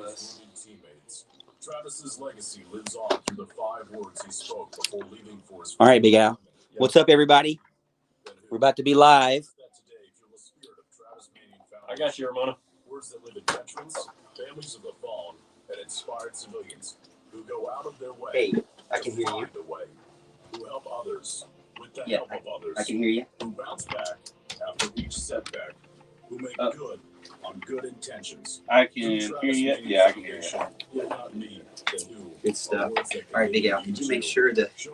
us. Travis's legacy lives on through the 5 words he spoke before leaving for his. All right, Big Al. What's up, everybody? We're about to be live. I got you, Ramona. Words that live in veterans, families of the fallen, and inspired civilians who go out of their way. Hey, I can hear you. The way, who help others with the help of others. I can hear you. Who bounce back after each setback. Who make good on good intentions. I can hear you. Yeah, I can hear you. Good stuff. All right, Big Al, could you make sure that that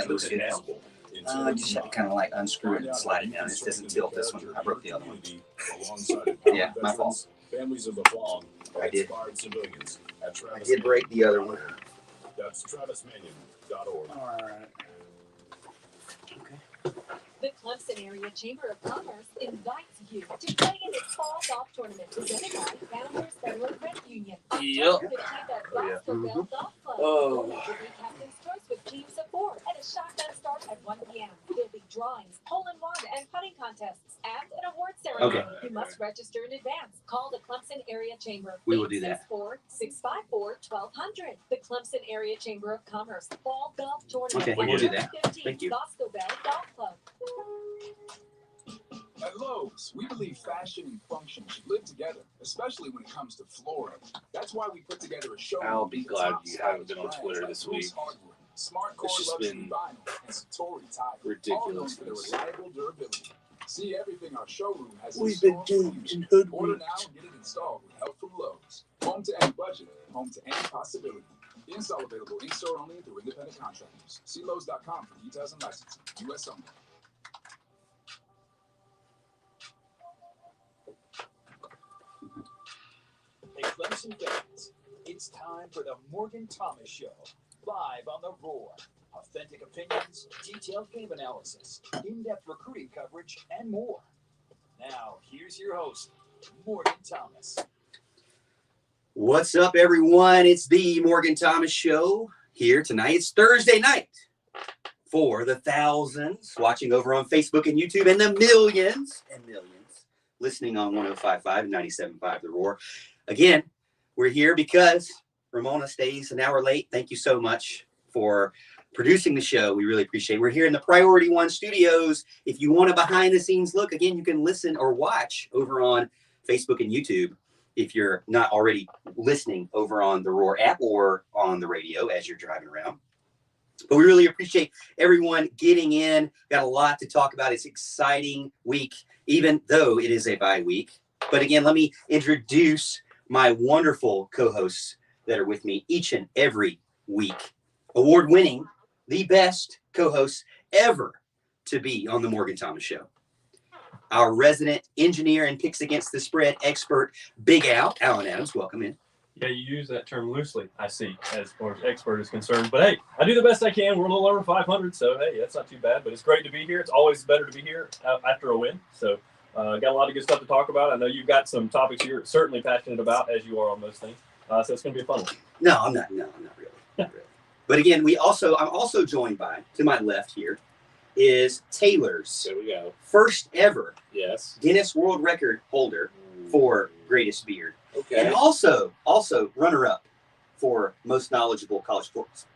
looks good now? Just have to kind of like unscrew it and slide it down. It doesn't tilt this one. I broke the other one. Yeah, my fault. I did. I did break the other one. That's TravisManion.org. All right. Okay. The Clemson Area Chamber of Commerce invites you to play in its fall golf tournament presented by Founders Federal Credit Union. October 15th at Bosco Bell Golf Club. Will be captain's choice with teams of 4 and a shotgun start at 1 p.m. There'll be drawings, hole-in-one, and putting contests, and an award ceremony. Okay. You must register in advance. Call the Clemson Area Chamber. We will do that. 864-654-1200. The Clemson Area Chamber of Commerce Fall Golf Tournament. Okay, we'll do that. Thank you. Bosco Bell Golf Club. At Lowe's, we believe fashion and function should live together, especially when it comes to flooring. That's why we put together a show. I'll be glad you haven't been on Twitter this week. It's just been ridiculous. For their reliable durability. See everything our showroom has. We've been duped and hoodwinked. Order now and get it installed with help from Lowe's. Home to any budget, home to any possibility. Install available in-store only through independent contractors. See Lowe's.com for details and licensing. U.S. only. Hey, Clemson fans, it's time for the Morgan Thomas Show, live on the Roar. Authentic opinions, detailed game analysis, in-depth recruiting coverage, and more. Now, here's your host, Morgan Thomas. What's up, everyone? It's the Morgan Thomas Show here tonight. It's Thursday night for the thousands watching over on Facebook and YouTube and the millions and millions listening on 105.5 and 97.5 The Roar. Again, we're here because Ramona stays an hour late. Thank you so much for producing the show. We really appreciate it. We're here in the Priority One Studios. If you want a behind-the-scenes look, again, you can listen or watch over on Facebook and YouTube if you're not already listening over on the Roar app or on the radio as you're driving around. But we really appreciate everyone getting in. Got a lot to talk about. It's an exciting week, even though it is a bye week. But again, let me introduce my wonderful co-hosts that are with me each and every week. Award-winning, the best co-hosts ever to be on the Morgan Thomas Show. Our resident engineer and picks against the spread expert, Big Al, Alan Adams. Welcome in. Yeah, you use that term loosely, I see, as far as expert is concerned. But hey, I do the best I can. We're a little over 500, so hey, that's not too bad. But it's great to be here. It's always better to be here after a win. So got a lot of good stuff to talk about. I know you've got some topics you're certainly passionate about, as you are on most things. So it's going to be a fun one. No, I'm not. No, I'm not really. Not really. But again, I'm also joined by, to my left here, is Taylor's There we go. first ever Yes. Guinness World Record holder for greatest beard. Okay. And also runner-up for most knowledgeable college sports,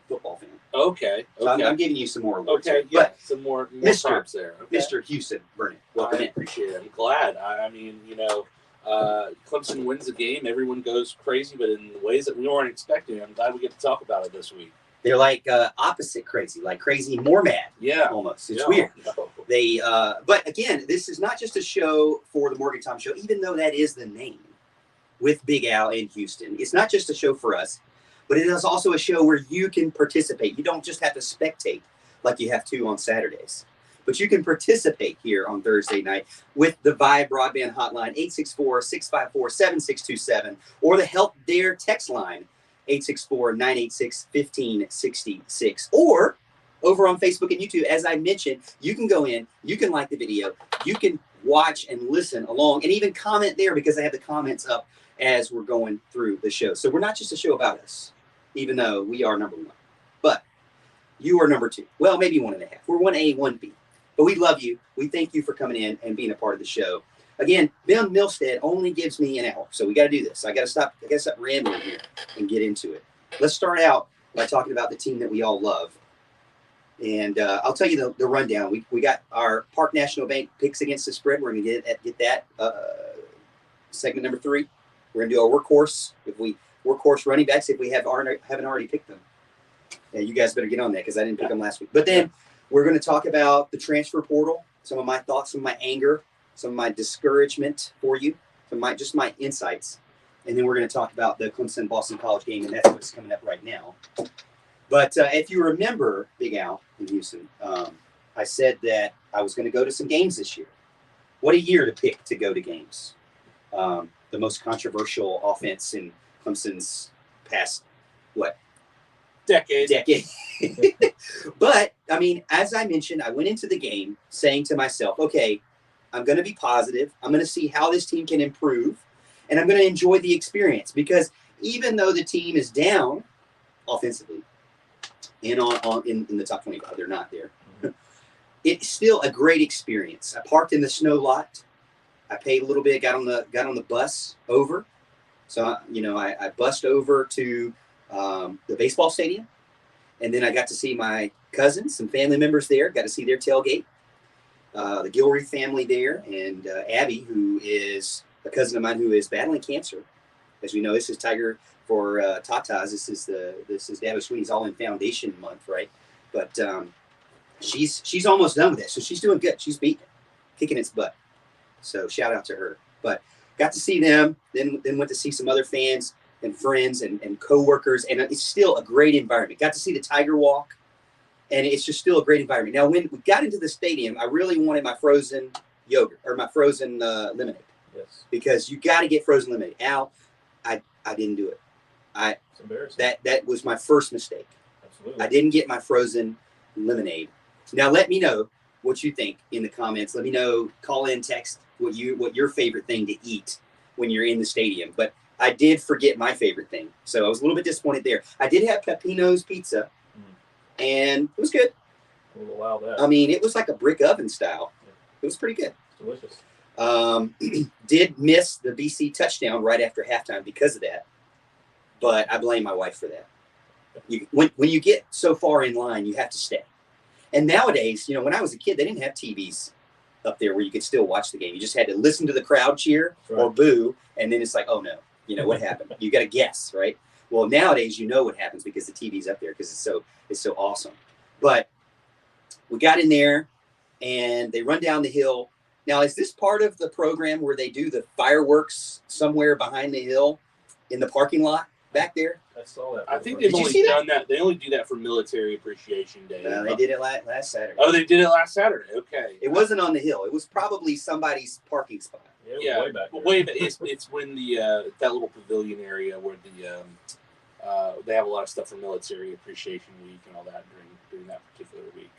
football fan. Okay. So I'm giving you some more awards. Okay. Here. Yeah. But Some more Mr. props there. Okay. Mr. Houston Burnett, welcome I in. appreciate it. I'm glad. I mean, Clemson wins the game. Everyone goes crazy, but in ways that we weren't expecting. I'm glad we get to talk about it this week. They're like opposite crazy, like crazy more mad. Yeah. Almost. It's Yeah. weird. No. But again, this is not just a show for the Morgan Thomas Show, even though that is the name with Big Al and Houston. It's not just a show for us, but it is also a show where you can participate. You don't just have to spectate like you have to on Saturdays, but you can participate here on Thursday night with the Vyve Broadband Hotline, 864-654-7627, or the Help Dare text line, 864-986-1566, or over on Facebook and YouTube. As I mentioned, you can go in, you can like the video, you can watch and listen along, and even comment there because I have the comments up as we're going through the show. So we're not just a show about us, even though we are number one, but you are number two. Well, maybe 1.5. We're 1A, 1B, but we love you. We thank you for coming in and being a part of the show. again, Ben Milstead only gives me an hour, so we got to do this. I got to stop rambling here and get into it. Let's start out by talking about the team that we all love. And I'll tell you the rundown. We got our Park National Bank picks against the spread. We're going to get that segment number 3. We're going to do our workhorse. Workhorse running backs if we haven't already picked them. And you guys better get on that because I didn't pick them last week. But then we're going to talk about the transfer portal, some of my thoughts, some of my anger, some of my discouragement for you, just my insights. And then we're going to talk about the Clemson-Boston College game, and that's what's coming up right now. But if you remember, Big Al in Houston, I said that I was going to go to some games this year. What a year to pick to go to games. The most controversial offense in Clemson's past, decade. But, I mean, as I mentioned, I went into the game saying to myself, okay, I'm going to be positive. I'm going to see how this team can improve, and I'm going to enjoy the experience because even though the team is down offensively and in the top 25, they're not there. It's still a great experience. I parked in the snow lot. I paid a little bit, got on the bus over. So, I bussed over to the baseball stadium, and then I got to see my cousins, some family members there, got to see their tailgate, the Gilreath family there, and Abby, who is a cousin of mine who is battling cancer. As we know, this is Tiger for Tatas. This is Dabo Sweeney's All In Foundation month, right? But she's almost done with it, so she's doing good. She's beating it, kicking its butt. So shout out to her. But got to see them, then went to see some other fans and friends and coworkers, and it's still a great environment. Got to see the Tiger Walk, and it's just still a great environment. Now, when we got into the stadium, I really wanted my frozen yogurt or my frozen lemonade. Yes. Because you got to get frozen lemonade. Al, I didn't do it. It's embarrassing. That was my first mistake. Absolutely. I didn't get my frozen lemonade. Now, let me know what you think in the comments. Let me know, call in, text what your favorite thing to eat when you're in the stadium. But I did forget my favorite thing, so I was a little bit disappointed there. I did have Peppino's pizza, and it was good. We'll allow that. I mean, it was like a brick oven style. It was pretty good. It's delicious. Did miss the BC touchdown right after halftime because of that, but I blame my wife for that. When you get so far in line, you have to stay. And nowadays, when I was a kid, they didn't have TVs up there where you could still watch the game. You just had to listen to the crowd cheer or boo, and then it's like, oh no, what happened? You got to guess, right? Well, nowadays you know what happens because the TV's up there because it's so awesome. But we got in there, and they run down the hill. Now, is this part of the program where they do the fireworks somewhere behind the hill in the parking lot back there? I saw that. I think they've only done that. They only do that for Military Appreciation Day. No, they did it last Saturday. Oh, they did it last Saturday. Okay. It wasn't on the hill. It was probably somebody's parking spot. Yeah, way back there. It's when that little pavilion area where they have a lot of stuff for Military Appreciation Week and all that during that particular week.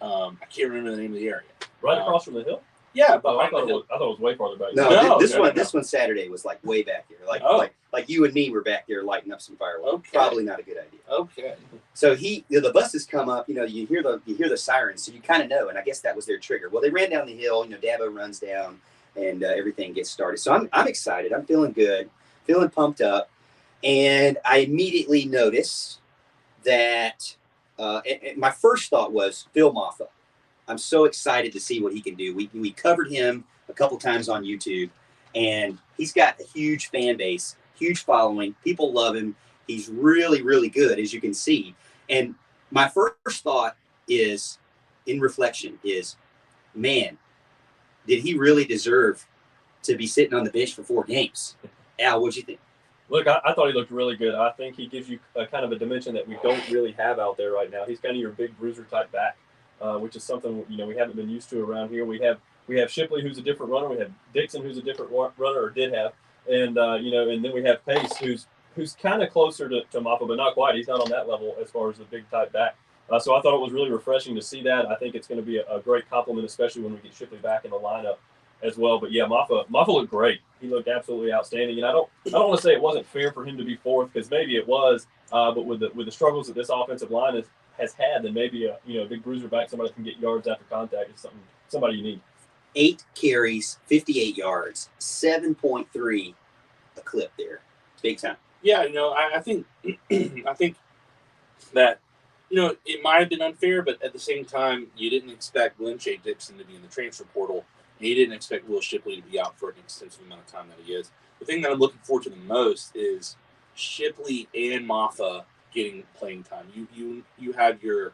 I can't remember the name of the area. Right across from the hill? Yeah, but I behind the hill. thought it was way farther back. No, this one Saturday was like way back here. Like you and me were back there lighting up some fireworks. Okay. Probably not a good idea. Okay. So the buses come up, you hear the sirens, so you kind of know, and I guess that was their trigger. Well, they ran down the hill, Dabo runs down, and everything gets started. So I'm excited. I'm feeling good, feeling pumped up, and I immediately notice that and my first thought was Phil Maffa. I'm so excited to see what he can do. We covered him a couple times on YouTube, and he's got a huge fan base, huge following. People love him. He's really, really good, as you can see. And my first thought is, in reflection, is, man, did he really deserve to be sitting on the bench for 4 games? Al, what'd you think? Look, I thought he looked really good. I think he gives you a kind of a dimension that we don't really have out there right now. He's kind of your big bruiser type back. Which is something we haven't been used to around here. We have Shipley, who's a different runner. We have Dixon, who's a different runner, or did have, and and then we have Pace, who's kind of closer to Maffa, but not quite. He's not on that level as far as the big type back. So I thought it was really refreshing to see that. I think it's going to be a great compliment, especially when we get Shipley back in the lineup as well. But yeah, Maffa looked great. He looked absolutely outstanding, and I don't want to say it wasn't fair for him to be 4th, because maybe it was, but with the struggles that this offensive line has had, then maybe a big bruiser back, somebody that can get yards after contact is somebody you need. 8 carries, 58 yards, 7.3 a clip there. Big time. Yeah, I think I think that it might have been unfair, but at the same time, you didn't expect Glenn Shea Dixon to be in the transfer portal, and you didn't expect Will Shipley to be out for an extensive amount of time that he is. The thing that I'm looking forward to the most is Shipley and Maffa getting playing time. You have your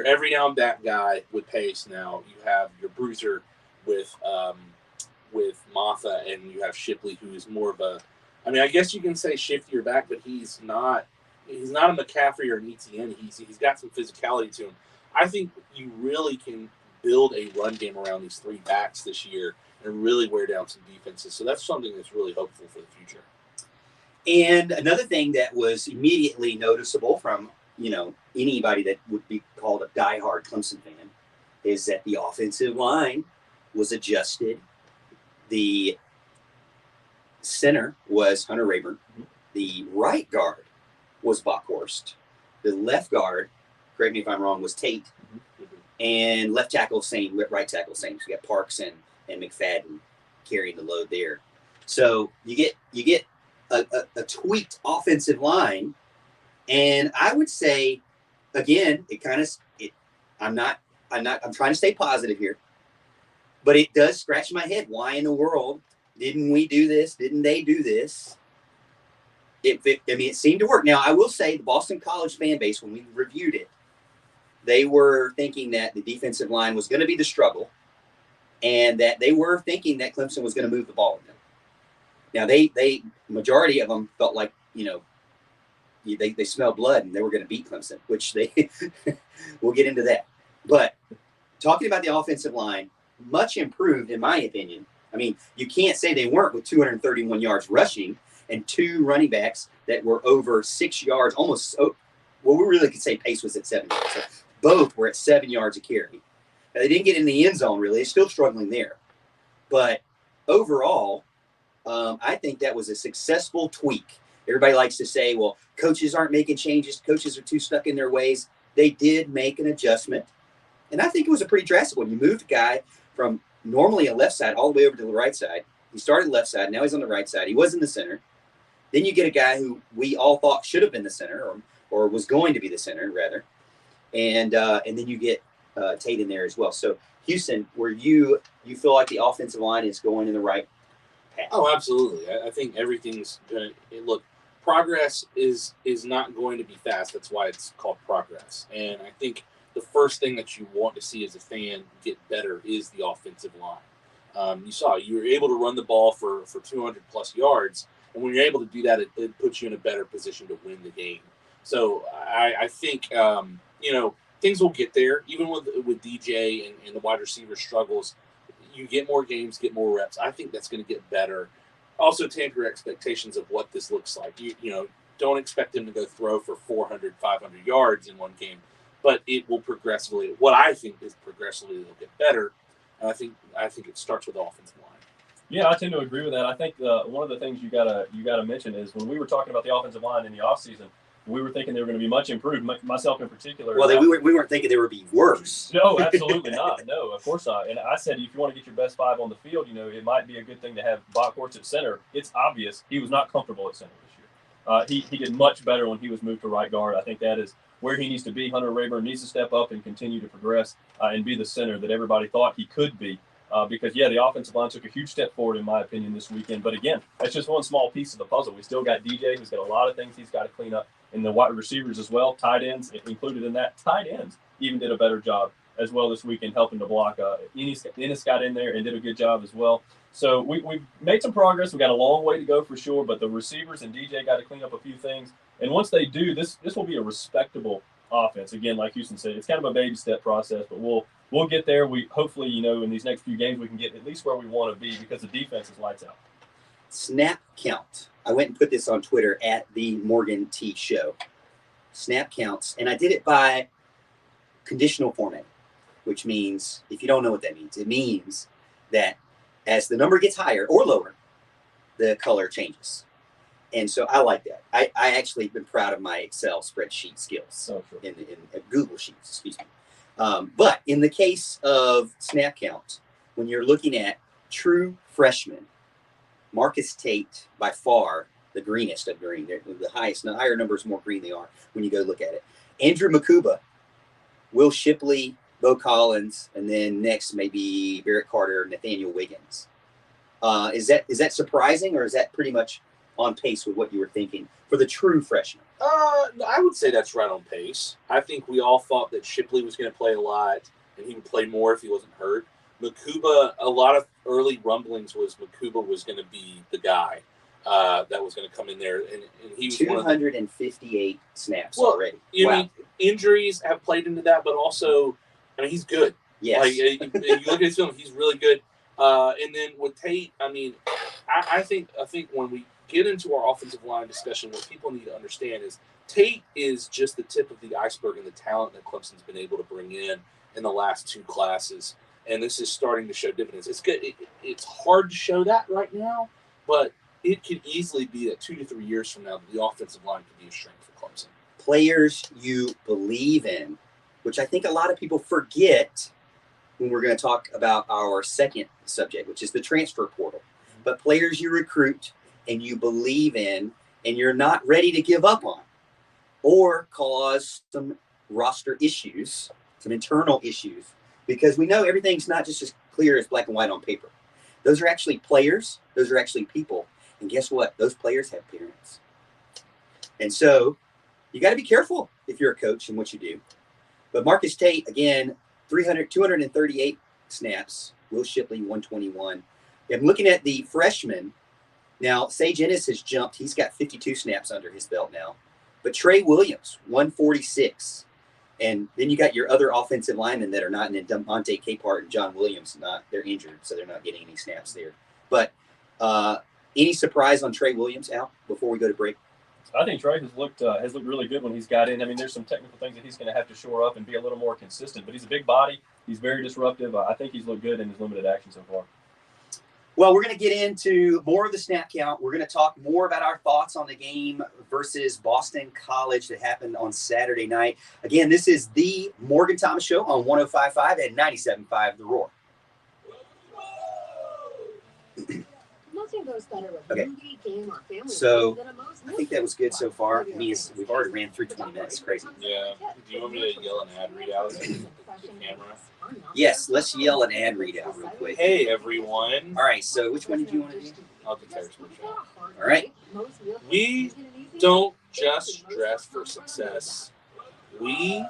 every down back guy with pace now. You have your bruiser with Maffa, and you have Shipley, who is more of a, I guess you can say shiftier back, but he's not a McCaffrey or an ETN. He's got some physicality to him. I think you really can build a run game around these 3 backs this year and really wear down some defenses. So that's something that's really hopeful for the future. And another thing that was immediately noticeable from, anybody that would be called a diehard Clemson fan is that the offensive line was adjusted. The center was Hunter Rayburn. The right guard was Bockhorst. The left guard, correct me if I'm wrong, was Tate. And left tackle, same. Right tackle, same. So you got Parks and McFadden carrying the load there. So you get a tweaked offensive line, and I would say, again, I'm trying to stay positive here, but it does scratch my head. Why in the world didn't we do this? Didn't they do this? It seemed to work. Now, I will say the Boston College fan base, when we reviewed it, they were thinking that the defensive line was going to be the struggle, and that they were thinking that Clemson was going to move the ball with them. Now, they majority of them felt like, they smelled blood and they were going to beat Clemson, which we'll get into that. But talking about the offensive line, much improved in my opinion. You can't say they weren't with 231 yards rushing and 2 running backs that were over 6 yards, almost. Well, we really could say pace was at 7 yards. So both were at 7 yards a carry. Now, they didn't get in the end zone, really. They're still struggling there. But overall, I think that was a successful tweak. Everybody likes to say, well, coaches aren't making changes. Coaches are too stuck in their ways. They did make an adjustment. And I think it was a pretty drastic one. You moved a guy from normally a left side all the way over to the right side. He started left side. Now he's on the right side. He was in the center. Then you get a guy who we all thought should have been the center or was going to be the center, rather. And then you get Tate in there as well. So, Houston, where you feel like the offensive line is going in the right path? Oh, absolutely. I think everything's going to look. Progress is not going to be fast. That's why it's called progress. And I think the first thing that you want to see as a fan get better is the offensive line. You were able to run the ball for 200 plus yards, and when you're able to do that, it puts you in a better position to win the game. So I think things will get there, even with DJ and the wide receiver struggles. You get more games, get more reps. I think that's going to get better. Also, temper your expectations of what this looks like. You don't expect him to go throw for 400, 500 yards in one game, but it will progressively. What I think is progressively it'll get better. And I think it starts with the offensive line. Yeah, I tend to agree with that. I think one of the things you gotta mention is when we were talking about the offensive line in the offseason, we were thinking they were going to be much improved, myself in particular. Well, we weren't thinking they would be worse. No, absolutely not. No, of course not. And I said, if you want to get your best 5 on the field, it might be a good thing to have Bockhorst at center. It's obvious he was not comfortable at center this year. He did much better when he was moved to right guard. I think that is where he needs to be. Hunter Rayburn needs to step up and continue to progress and be the center that everybody thought he could be. Because, the offensive line took a huge step forward, in my opinion, this weekend. But, again, that's just one small piece of the puzzle. We still got DJ, who's got a lot of things he's got to clean up. And the wide receivers as well, tight ends included in that. Tight ends even did a better job as well this weekend, helping to block. Ennis got in there and did a good job as well. So we've made some progress. We've got a long way to go for sure, but the receivers and DJ got to clean up a few things. And once they do, this will be a respectable offense. Again, like Houston said, it's kind of a baby step process, but we'll get there. We hopefully, in these next few games, we can get at least where we want to be because the defense is lights out. Snap count. I went and put this on Twitter at the Morgan T Show. Snap counts, and I did it by conditional format, which means, if you don't know what that means, it means that as the number gets higher or lower, the color changes. And so I like that. I actually been proud of my Excel spreadsheet skills in Google Sheets, excuse me. But in the case of snap count, when you're looking at true freshmen, Marcus Tate, by far the greenest of green. They're the highest, the higher numbers, more green they are when you go look at it. Andrew Makuba, Will Shipley, Bo Collins, and then next maybe Barrett Carter, Nathaniel Wiggins. Is that surprising, or is that pretty much on pace with what you were thinking for the true freshman? I would say that's right on pace. I think we all thought that Shipley was going to play a lot, and he would play more if he wasn't hurt. Makuba, a lot of early rumblings was Makuba was going to be the guy that was going to come in there, and he was 258 snaps already. I mean, injuries have played into that, but also, I mean, he's good. Yes. Like, you look at his film, he's really good. And then with Tate, I mean, I think when we get into our offensive line discussion, what people need to understand is Tate is just the tip of the iceberg and the talent that Clemson's been able to bring in the last two classes. And this is starting to show dividends. It's good. It's hard to show that right now, but it could easily be that 2 to 3 years from now, the offensive line could be a strength for Clemson. Players you believe in, which I think a lot of people forget when we're going to talk about our second subject, which is the transfer portal. But players you recruit and you believe in and you're not ready to give up on, or cause some roster issues, some internal issues, because we know everything's not just as clear as black and white on paper. Those are actually players. Those are actually people. And guess what? Those players have parents. And so you got to be careful if you're a coach and what you do. But Marcus Tate, again, 238 snaps. Will Shipley, 121. I'm looking at the freshmen. Now, Sage Ennis has jumped. He's got 52 snaps under his belt now. But Trey Williams, 146. And then you got your other offensive linemen that are not in Devontae Capehart and John Williams. They're injured, so they're not getting any snaps there. But any surprise on Trey Williams, Al, before we go to break? I think Trey has looked really good when he's got in. I mean, there's some technical things that he's going to have to shore up and be a little more consistent. But he's a big body. He's very disruptive. I think he's looked good in his limited action so far. Well, we're going to get into more of the snap count. We're going to talk more about our thoughts on the game versus Boston College that happened on Saturday night. Again, this is the Morgan Thomas Show on 105.5 and 97.5 The Roar. Okay. So I think that was good so far. I mean, we've already ran through 20 minutes. It's crazy. Yeah. Do you want me to yell an ad readout at the camera? Yes, let's yell an ad readout real quick. Hey, everyone. All right, so which one did you want to do? I'll do Tate Martell. All right. We don't just dress for success. We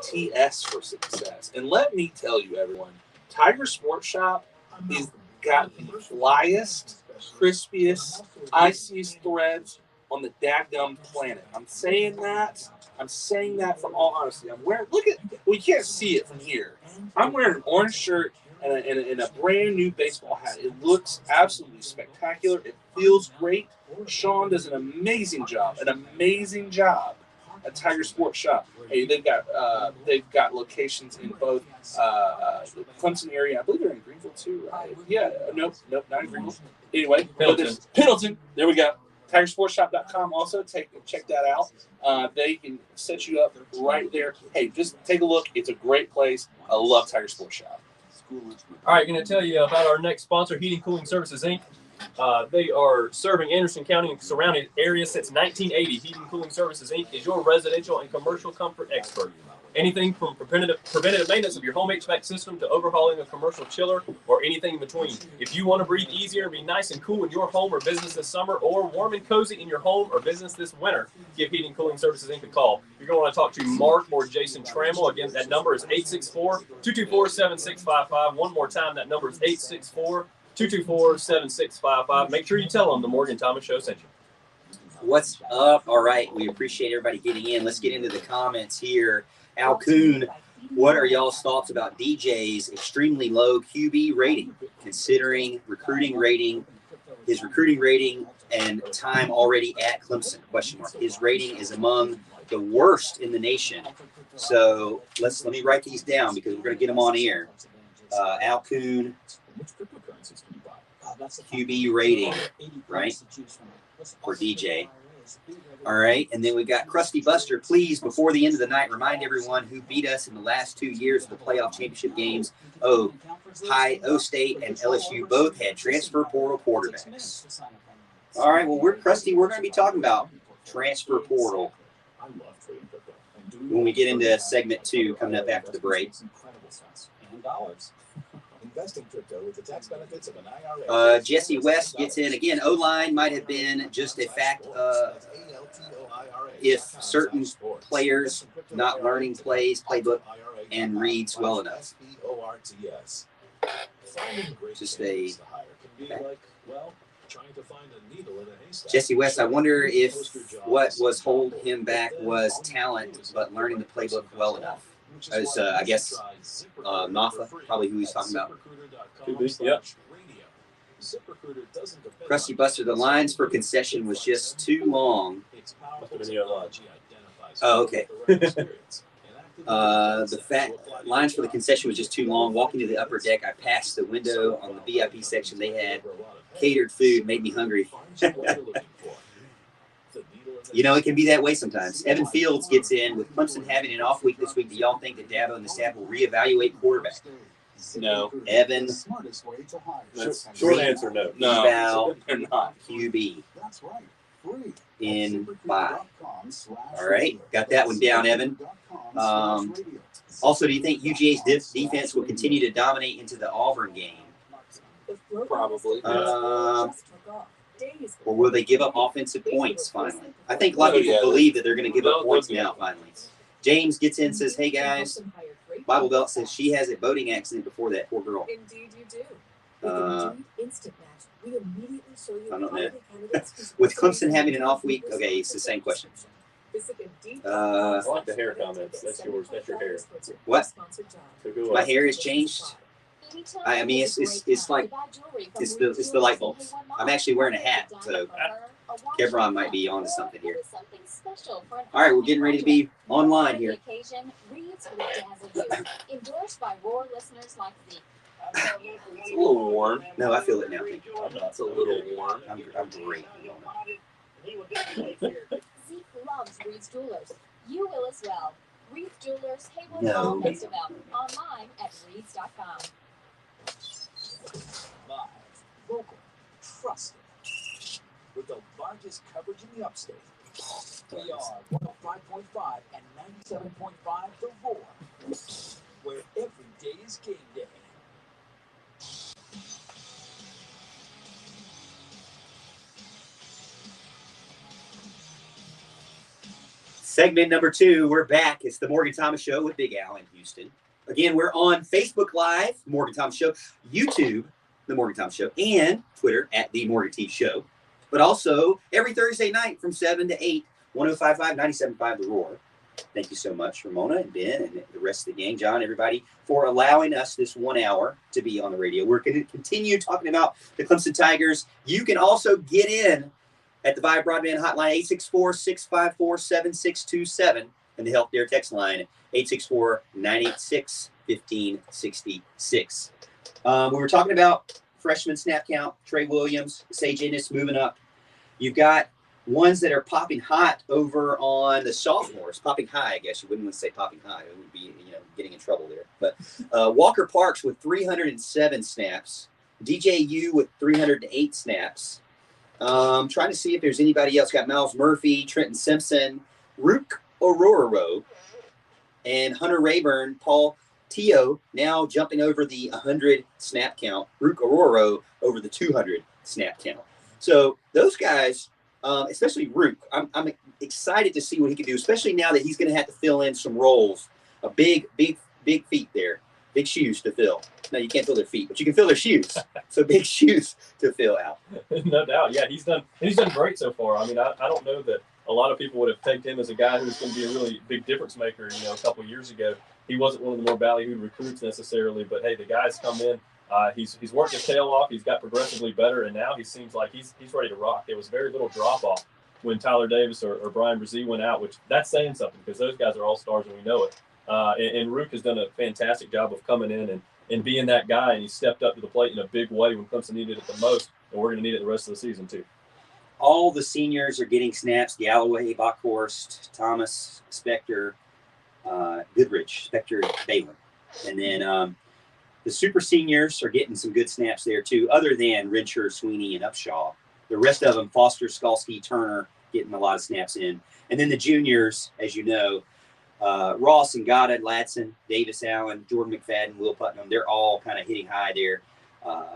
TS for success. And let me tell you, everyone, Tiger Sports Shop is got the flyest, crispiest, iciest threads on the dadgum planet. I'm saying that from all honesty. I'm wearing, you can't see it from here. I'm wearing an orange shirt and a brand new baseball hat. It looks absolutely spectacular. It feels great. Sean does an amazing job at Tiger Sports Shop. Hey, they've got locations in both the Clemson area. I believe they're in Greenville too, right? Yeah, nope, not in Greenville. Anyway, Pendleton. There we go. TigerSportsShop.com. Also, check that out. They can set you up right there. Hey, just take a look. It's a great place. I love Tiger Sports Shop. All right, going to tell you about our next sponsor, Heating Cooling Services, Inc. They are serving Anderson County and surrounding areas since 1980. Heating Cooling Services, Inc. is your residential and commercial comfort expert. Anything from preventative maintenance of your home HVAC system to overhauling a commercial chiller or anything in between. If you want to breathe easier and be nice and cool in your home or business this summer, or warm and cozy in your home or business this winter, give Heating Cooling Services, Inc. a call. You're going to want to talk to Mark or Jason Trammell. Again, that number is 864-224-7655. One more time, that number is 864-224-7655. Make sure you tell them the Morgan Thomas Show sent you. What's up? All right. We appreciate everybody getting in. Let's get into the comments here. Al Kuhn, what are y'all's thoughts about DJ's extremely low QB rating, considering his recruiting rating and time already at Clemson? ? His rating is among the worst in the nation. So let me write these down because we're going to get them on air. Al Kuhn, QB rating, right, for DJ. All right, and then we got Krusty Buster. Please, before the end of the night, remind everyone who beat us in the last 2 years of the playoff championship games. Ohio State and LSU both had transfer portal quarterbacks. All right, well, Krusty, we're going to be talking about transfer portal when we get into segment 2 coming up after the break. Investing crypto with the tax benefits of an IRA. Jesse West gets in. Again, O-line might have been just a fact if certain players not learning playbook, and reads well enough. Just a Jesse West, I wonder if what was holding him back was talent, but learning the playbook well enough. As I guess Nafa, probably who he's talking about. Yep. Krusty Buster, the lines for concession was just too long. Oh, okay. The lines for the concession was just too long. Walking to the upper deck, I passed the window on the VIP section. They had catered food, made me hungry. You know, it can be that way sometimes. Evan Fields gets in. With Clemson having an off week this week, do y'all think that Dabo and the staff will reevaluate quarterback? No. Evan. Short answer, no. No, they're not. QB. In 5. All right, got that one down, Evan. Also, do you think UGA's defense will continue to dominate into the Auburn game? Probably. Or will they give up offensive points finally? I think a lot of people believe that they're going to give up points now finally. James gets in and says, hey, guys, Bible Belt says she has a boating accident before that poor girl. Indeed you do. I don't know. With Clemson having an off week, okay, it's the same question. I like the hair comments. That's yours. That's your hair. What? So go My on. hair has changed. I mean, it's like it's the light bulbs. I'm actually wearing a hat, so Kevron might be onto something here. All right, we're getting ready to be online here. It's a little warm. No, I feel it now. It's a little warm. I'm great. Zeke loves Reed's Jewelers. You will as well. Reed's Jewelers, Haywood, No. all based about online at reeds.com. Live, local, trusted. With the largest coverage in the upstate. We are 105.5 and 97.5 The Roar, where every day is game day. Segment number 2, we're back. It's the Morgan Thomas Show with Big Al in Houston. Again, we're on Facebook Live, Morgan Thomas Show, YouTube, The Morgan Thomas Show, and Twitter at The Morgan T Show. But also every Thursday night from 7 to 8, 105.5, 97.5 The Roar. Thank you so much, Ramona and Ben and the rest of the gang, John, everybody, for allowing us this 1 hour to be on the radio. We're going to continue talking about the Clemson Tigers. You can also get in at the Vyve Broadband Hotline, 864-654-7627, and the Help Dare text line, 864-986-1566. We were talking about freshman snap count, Trey Williams, Sage Ennis moving up. You've got ones that are popping hot over on the sophomores, popping high, I guess. You wouldn't want to say popping high. It would be, getting in trouble there. But Walker Parks with 307 snaps, DJU with 308 snaps. Trying to see if there's anybody else. Got Miles Murphy, Trenton Simpson, Rook Ororo, and Hunter Rayburn, Paul Teo now jumping over the 100 snap count. Rook Ororo over the 200 snap count. So those guys, especially Rook, I'm excited to see what he can do, especially now that he's going to have to fill in some roles. A big feet there. Big shoes to fill. No, you can't fill their feet, but you can fill their shoes. So big shoes to fill out. No doubt. Yeah, he's done great so far. I mean, I don't know that a lot of people would have pegged him as a guy who was going to be a really big difference maker. A couple of years ago, he wasn't one of the more ballyhooed recruits necessarily, but hey, the guy's come in. He's worked his tail off. He's got progressively better, and now he seems like he's ready to rock. There was very little drop off when Tyler Davis or Brian Brzee went out, which that's saying something because those guys are all stars and we know it. And Rook has done a fantastic job of coming in and being that guy, and he stepped up to the plate in a big way when Clemson needed it the most, and we're going to need it the rest of the season too. all the seniors are getting snaps. Galloway, Bockhorst, Thomas, Spector, Goodrich, Spector, Baylor. And then the super seniors are getting some good snaps there too, other than Renshaw, Sweeney, and Upshaw. The rest of them, Foster, Skalski, Turner, getting a lot of snaps in. And then the juniors, as you know, Ross and Goddard, Ladson, Davis Allen, Jordan McFadden, Will Putnam, they're all kind of hitting high there.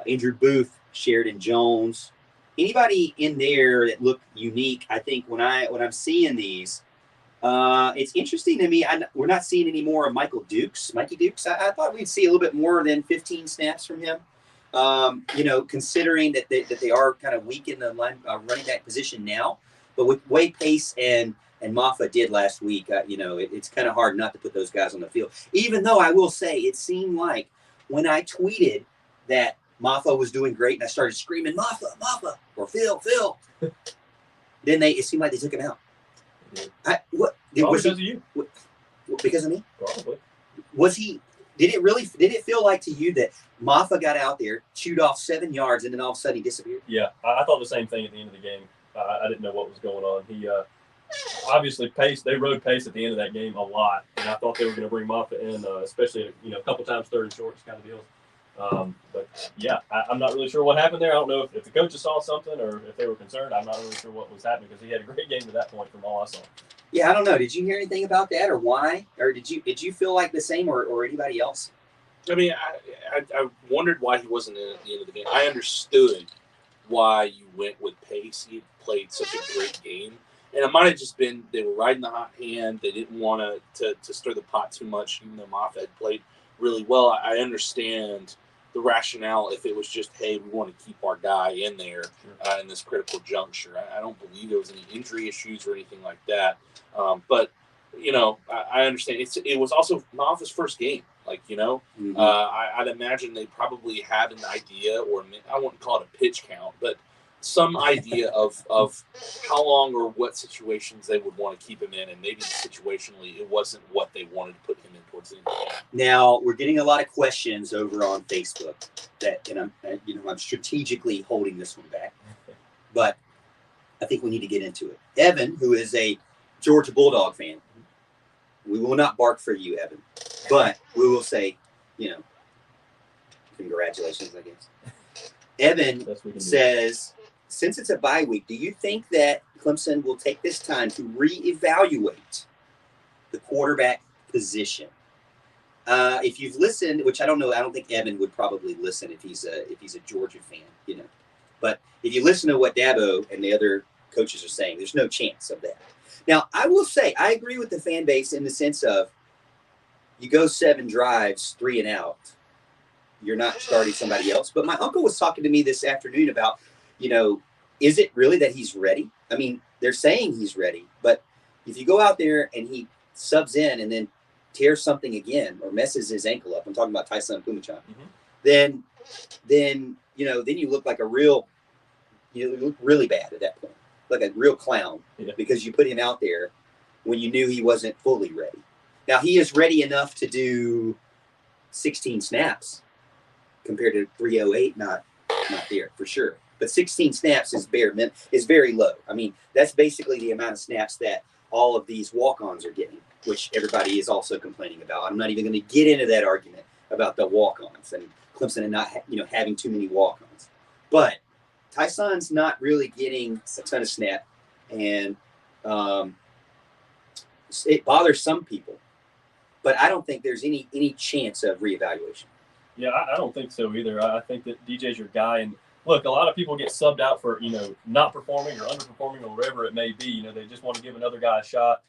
Andrew Booth, Sheridan Jones. Anybody in there that look unique, I think when I'm seeing these, it's interesting to me. We're not seeing any more of Mikey Dukes. I thought we'd see a little bit more than 15 snaps from him. Considering that they are kind of weak in the running back position now, but with way Pace and Maffa did last week, it's kind of hard not to put those guys on the field. Even though I will say it seemed like when I tweeted that Maffa was doing great and I started screaming Maffa, or Phil, then it seemed like they took him out. Because of you. Because of me? Probably. Did it feel like to you that Maffa got out there, chewed off 7 yards, and then all of a sudden he disappeared? Yeah, I thought the same thing at the end of the game. I didn't know what was going on. He obviously they rode Pace at the end of that game a lot, and I thought they were going to bring Maffa in, especially a couple times third and shorts kind of deals. But yeah, I'm not really sure what happened there. I don't know if the coaches saw something or if they were concerned. I'm not really sure what was happening because he had a great game to that point from all I saw. Yeah, I don't know. Did you hear anything about that or why? Or did you feel like the same or anybody else? I mean, I wondered why he wasn't in at the end of the game. I understood why you went with Pace. He played such a great game. And it might have just been they were riding the hot hand. They didn't want to stir the pot too much, even though Maffa had played really well. I understand the rationale if it was just, hey, we want to keep our guy in there in this critical juncture. I don't believe there was any injury issues or anything like that. But, I understand. It was also Maffa's first game. Mm-hmm. I'd imagine they probably had an idea, or I wouldn't call it a pitch count, but some idea of how long or what situations they would want to keep him in, and maybe situationally it wasn't what they wanted to put him in towards the end of the game. Now we're getting a lot of questions over on Facebook and I'm strategically holding this one back, but I think we need to get into it. Evan, who is a Georgia Bulldog fan, we will not bark for you, Evan, but we will say, congratulations, I guess. Evan says, since it's a bye week, do you think that Clemson will take this time to reevaluate the quarterback position? If you've listened, which I don't know, I don't think Evan would probably listen if he's a Georgia fan, But if you listen to what Dabo and the other coaches are saying, there's no chance of that. Now, I will say I agree with the fan base in the sense of you go 7 drives, 3 and out. You're not starting somebody else. But my uncle was talking to me this afternoon about, is it really that he's ready? I mean, they're saying he's ready. But if you go out there and he subs in and then tears something again or messes his ankle up, I'm talking about Tyson Pumachan, then you look like you look really bad at that point, like a real clown, because you put him out there when you knew he wasn't fully ready. Now, he is ready enough to do 16 snaps compared to 308, not there for sure. But 16 snaps is very low. I mean, that's basically the amount of snaps that all of these walk-ons are getting, which everybody is also complaining about. I'm not even going to get into that argument about the walk-ons and Clemson and not having too many walk-ons. But Tyson's not really getting a ton of snap, and it bothers some people. But I don't think there's any chance of reevaluation. Yeah, I don't think so either. I think that DJ's your guy. And look, a lot of people get subbed out for, not performing or underperforming or whatever it may be. They just want to give another guy a shot,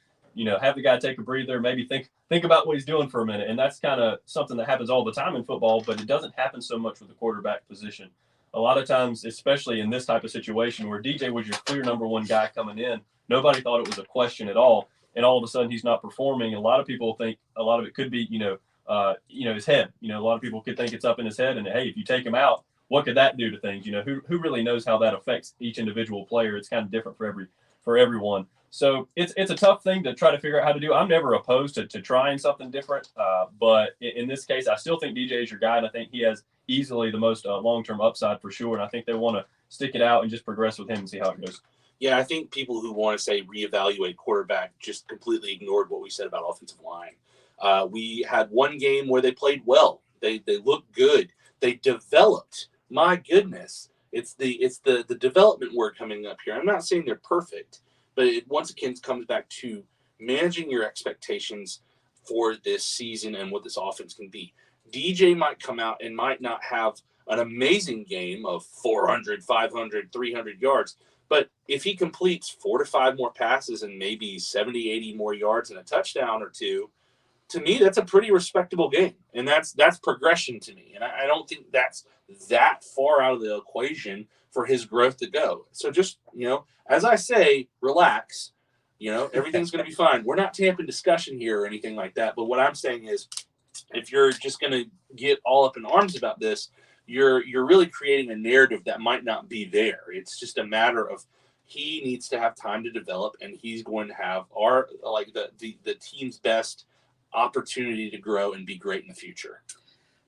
have the guy take a breather, maybe think about what he's doing for a minute. And that's kind of something that happens all the time in football, but it doesn't happen so much with the quarterback position. A lot of times, especially in this type of situation where DJ was your clear number one guy coming in, nobody thought it was a question at all. And all of a sudden he's not performing. A lot of people think a lot of it could be, his head. A lot of people could think it's up in his head. And hey, if you take him out, what could that do to things? Who really knows how that affects each individual player? It's kind of different for everyone. So it's a tough thing to try to figure out how to do. I'm never opposed to trying something different. But in this case, I still think DJ is your guy. And I think he has easily the most long-term upside for sure. And I think they want to stick it out and just progress with him and see how it goes. Yeah, I think people who want to say reevaluate quarterback just completely ignored what we said about offensive line. We had one game where they played well. They looked good. They developed. My goodness, it's the development word coming up here. I'm not saying they're perfect, but it once again comes back to managing your expectations for this season and what this offense can be. DJ might come out and might not have an amazing game of 400, 500, 300 yards. But if he completes 4 to 5 more passes and maybe 70, 80 more yards and a touchdown or two, to me, that's a pretty respectable game. And that's progression to me. And I don't think that's that far out of the equation for his growth to go. So just, as I say, relax. Everything's going to be fine. We're not tamping discussion here or anything like that. But what I'm saying is, if you're just going to get all up in arms about this, you're really creating a narrative that might not be there. It's just a matter of he needs to have time to develop, and he's going to have the team's best opportunity to grow and be great in the future.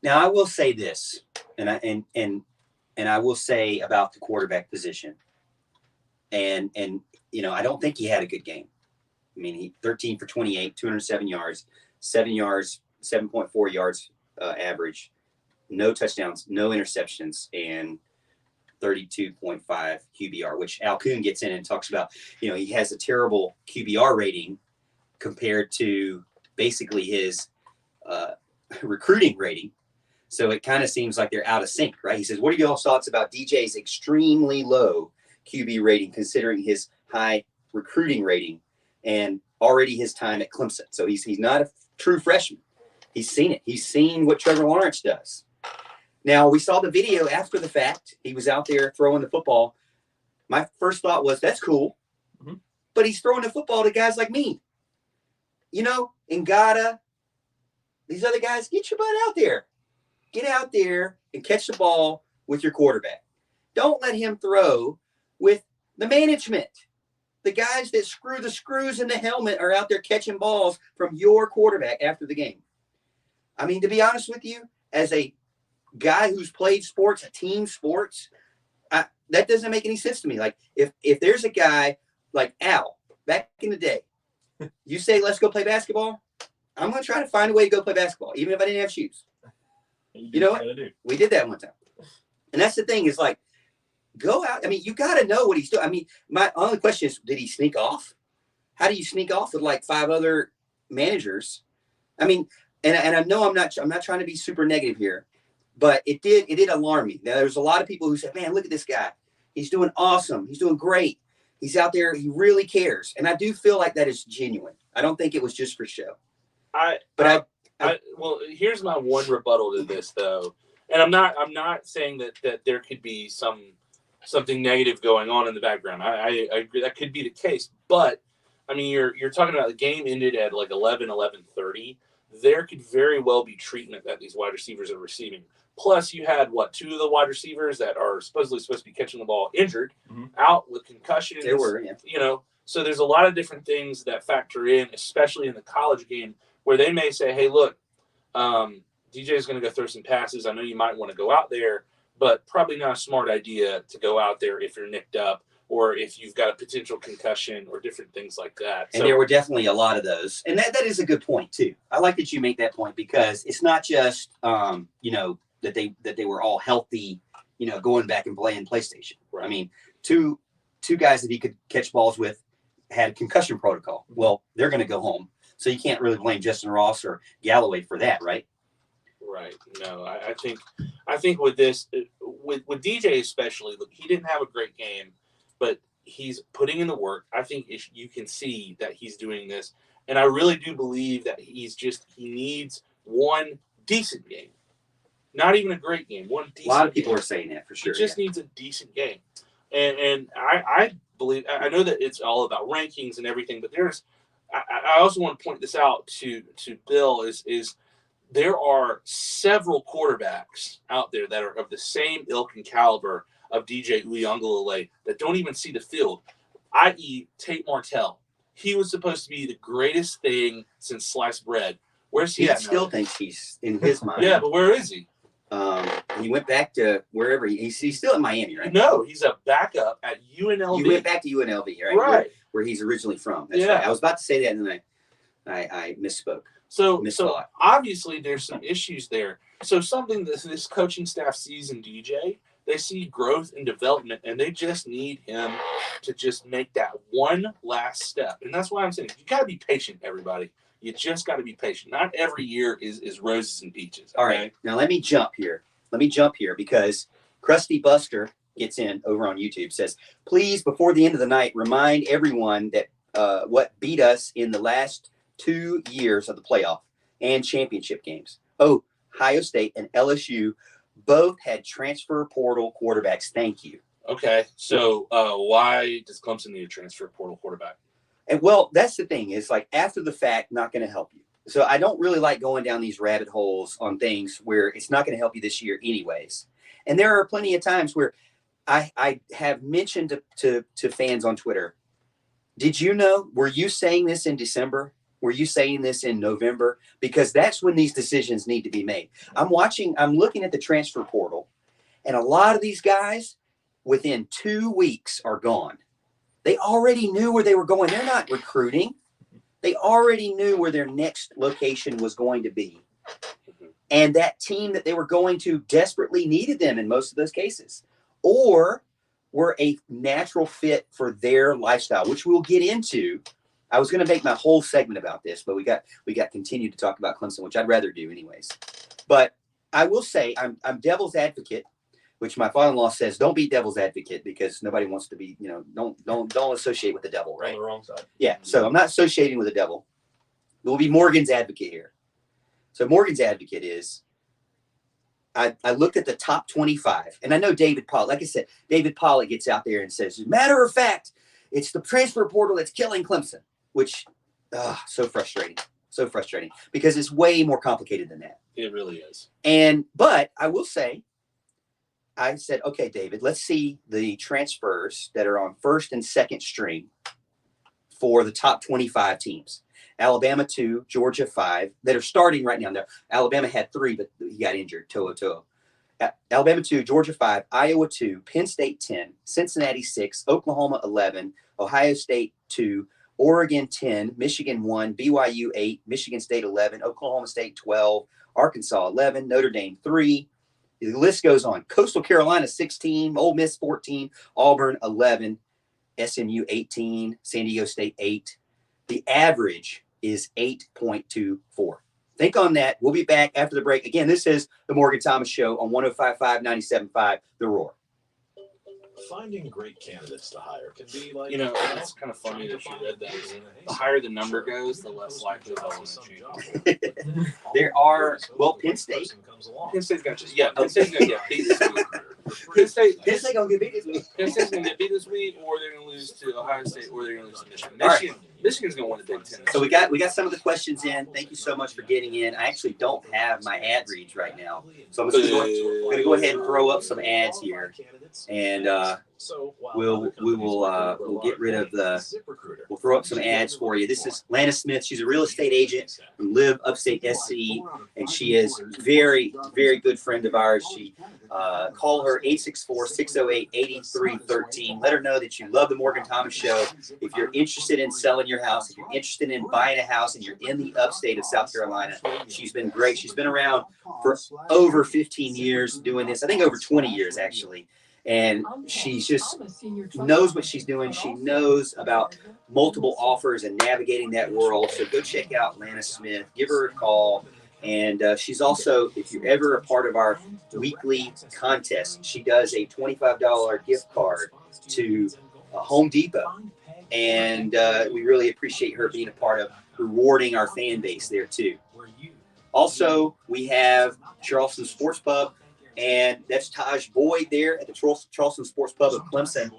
Now, I will say this, and I will say about the quarterback position, and I don't think he had a good game. I mean, he 13 for 28, 207 yards, 7.4 yards average, no touchdowns, no interceptions, and 32.5 QBR, which Al Kuhn gets in and talks about. He has a terrible QBR rating compared to basically his recruiting rating. So it kind of seems like they're out of sync, right? He says, what are y'all's thoughts about DJ's extremely low QB rating considering his high recruiting rating and already his time at Clemson? So he's not a true freshman. He's seen it. He's seen what Trevor Lawrence does. Now, we saw the video after the fact. He was out there throwing the football. My first thought was, that's cool. Mm-hmm. But he's throwing the football to guys like me. Ngata, these other guys, get your butt out there. Get out there and catch the ball with your quarterback. Don't let him throw with the management. The guys that screw the screws in the helmet are out there catching balls from your quarterback after the game. I mean, to be honest with you, as a guy who's played sports, a team sports, that doesn't make any sense to me. Like, if there's a guy like Al, back in the day, you say, let's go play basketball, I'm going to try to find a way to go play basketball, even if I didn't have shoes. You know what? We did that one time. And that's the thing is, like, go out. I mean, you got to know what he's doing. I mean, my only question is, did he sneak off? How do you sneak off with like 5 other managers? I mean, and I know I'm not trying to be super negative here, but it did alarm me. Now, there's a lot of people who said, man, look at this guy. He's doing awesome. He's doing great. He's out there. He really cares. And I do feel like that is genuine. I don't think it was just for show. Well, here's my one rebuttal to this, though. And I'm not saying that there could be something negative going on in the background. I agree that could be the case. But, I mean, you're talking about the game ended at like 11:30. There could very well be treatment that these wide receivers are receiving. Plus, you had, 2 of the wide receivers that are supposed to be catching the ball injured, out with concussions. They were, yeah. So there's a lot of different things that factor in, especially in the college game, where they may say, hey, look, DJ is going to go throw some passes. I know you might want to go out there, but probably not a smart idea to go out there if you're nicked up or if you've got a potential concussion or different things like that. And there were definitely a lot of those. And that is a good point, too. I like that you make that point because it's not just, that they were all healthy, going back and playing PlayStation. Right. I mean, two guys that he could catch balls with had concussion protocol. Well, they're going to go home. So you can't really blame Justin Ross or Galloway for that, right? Right. No, I think with this, with DJ especially, look, he didn't have a great game, but he's putting in the work. I think you can see that he's doing this, and I really do believe that he needs one decent game, not even a great game. One decent. A lot of people are saying that for sure. He just needs a decent game, and I believe I know that it's all about rankings and everything, but I also want to point this out to Bill is there are several quarterbacks out there that are of the same ilk and caliber of DJ Uiagalelei that don't even see the field, i.e. Tate Martell. He was supposed to be the greatest thing since sliced bread. Where's he at? He still thinks he's in his mind. Yeah, but where is he? He went back to wherever he's still in Miami, right? No, he's a backup at UNLV. He went back to UNLV, right? Right. Where he's originally from. That's Yeah. right. I was about to say that, and then I misspoke. So Misthought. obviously there's some issues there. So something that this coaching staff sees in DJ, they see growth and development, and they just need him to just make that one last step. And that's why I'm saying you got to be patient, everybody. You just got to be patient. Not every year is roses and peaches. Okay? All right. Now let me jump here. Because Krusty Buster gets in over on YouTube, says, please, before the end of the night, remind everyone that what beat us in the last 2 years of the playoff and championship games. Oh, Ohio State and LSU both had transfer portal quarterbacks. Thank you. Okay. So why does Clemson need a transfer portal quarterback? And well, that's the thing, is like after the fact, not going to help you. So I don't really like going down these rabbit holes on things where it's not going to help you this year anyways. And there are plenty of times where I have mentioned to fans on Twitter, did you know, were you saying this in December? Were you saying this in November? Because that's when these decisions need to be made. I'm looking at the transfer portal, and a lot of these guys within 2 weeks are gone. They already knew where they were going. They're not recruiting. They already knew where their next location was going to be. And that team that they were going to desperately needed them in most of those cases, or were a natural fit for their lifestyle, which we'll get into. I was going to make my whole segment about this, but we got continued to talk about Clemson, which I'd rather do anyways. But I will say I'm devil's advocate, which my father-in-law says, don't be devil's advocate, because nobody wants to be, don't associate with the devil, right? On the wrong side. Yeah. So I'm not associating with the devil. We'll be Morgan's advocate here. So Morgan's advocate is, I looked at the top 25, and I know David Pollock, like I said, David Pollock gets out there and says, matter of fact, it's the transfer portal that's killing Clemson, which, so frustrating, because it's way more complicated than that. It really is. But I will say, I said, okay, David, let's see the transfers that are on first and second string for the top 25 teams. Alabama 2, Georgia 5, that are starting right now. Alabama had 3, but he got injured, Toa. Alabama 2, Georgia 5, Iowa 2, Penn State 10, Cincinnati 6, Oklahoma 11, Ohio State 2, Oregon 10, Michigan 1, BYU 8, Michigan State 11, Oklahoma State 12, Arkansas 11, Notre Dame 3. The list goes on. Coastal Carolina 16, Ole Miss 14, Auburn 11, SMU 18, San Diego State 8. The average is 8.24. Think on that. We'll be back after the break. Again, this is the Morgan Thomas Show on 105.5, 97.5, The Roar. Finding great candidates to hire can be like, it's kind of funny that you read that. The higher the number goes, the less likely they'll want to change. There are, Penn State. Penn State's going to get beat this week. Penn State's going to get beat this week. Penn State's going to get beat this week, or they're going to lose to Ohio State, or they're going to lose to Michigan. Michigan's going to win the Big Ten. So we got some of the questions in. Thank you so much for getting in. I actually don't have my ad reads right now, so I'm just going to go ahead and throw up some ads here, and we'll get rid of we'll throw up some ads for you. This is Lana Smith. She's a real estate agent from Live Upstate SC, and she is very, very good friend of ours. She call her 864-608-8313. Let her know that you love the Morgan Thomas Show. If you're interested in selling your house, if you're interested in buying a house and you're in the upstate of South Carolina, she's been great. She's been around for over 15 years doing this. I think over 20 years actually. And she just knows what she's doing. She knows about multiple offers and navigating that world. So go check out Lana Smith. Give her a call. And she's also, if you're ever a part of our weekly contest, she does a $25 gift card to Home Depot. And we really appreciate her being a part of rewarding our fan base there too. Also, we have Charleston Sports Pub, and that's Taj Boyd there at the Charleston Sports Pub of Clemson.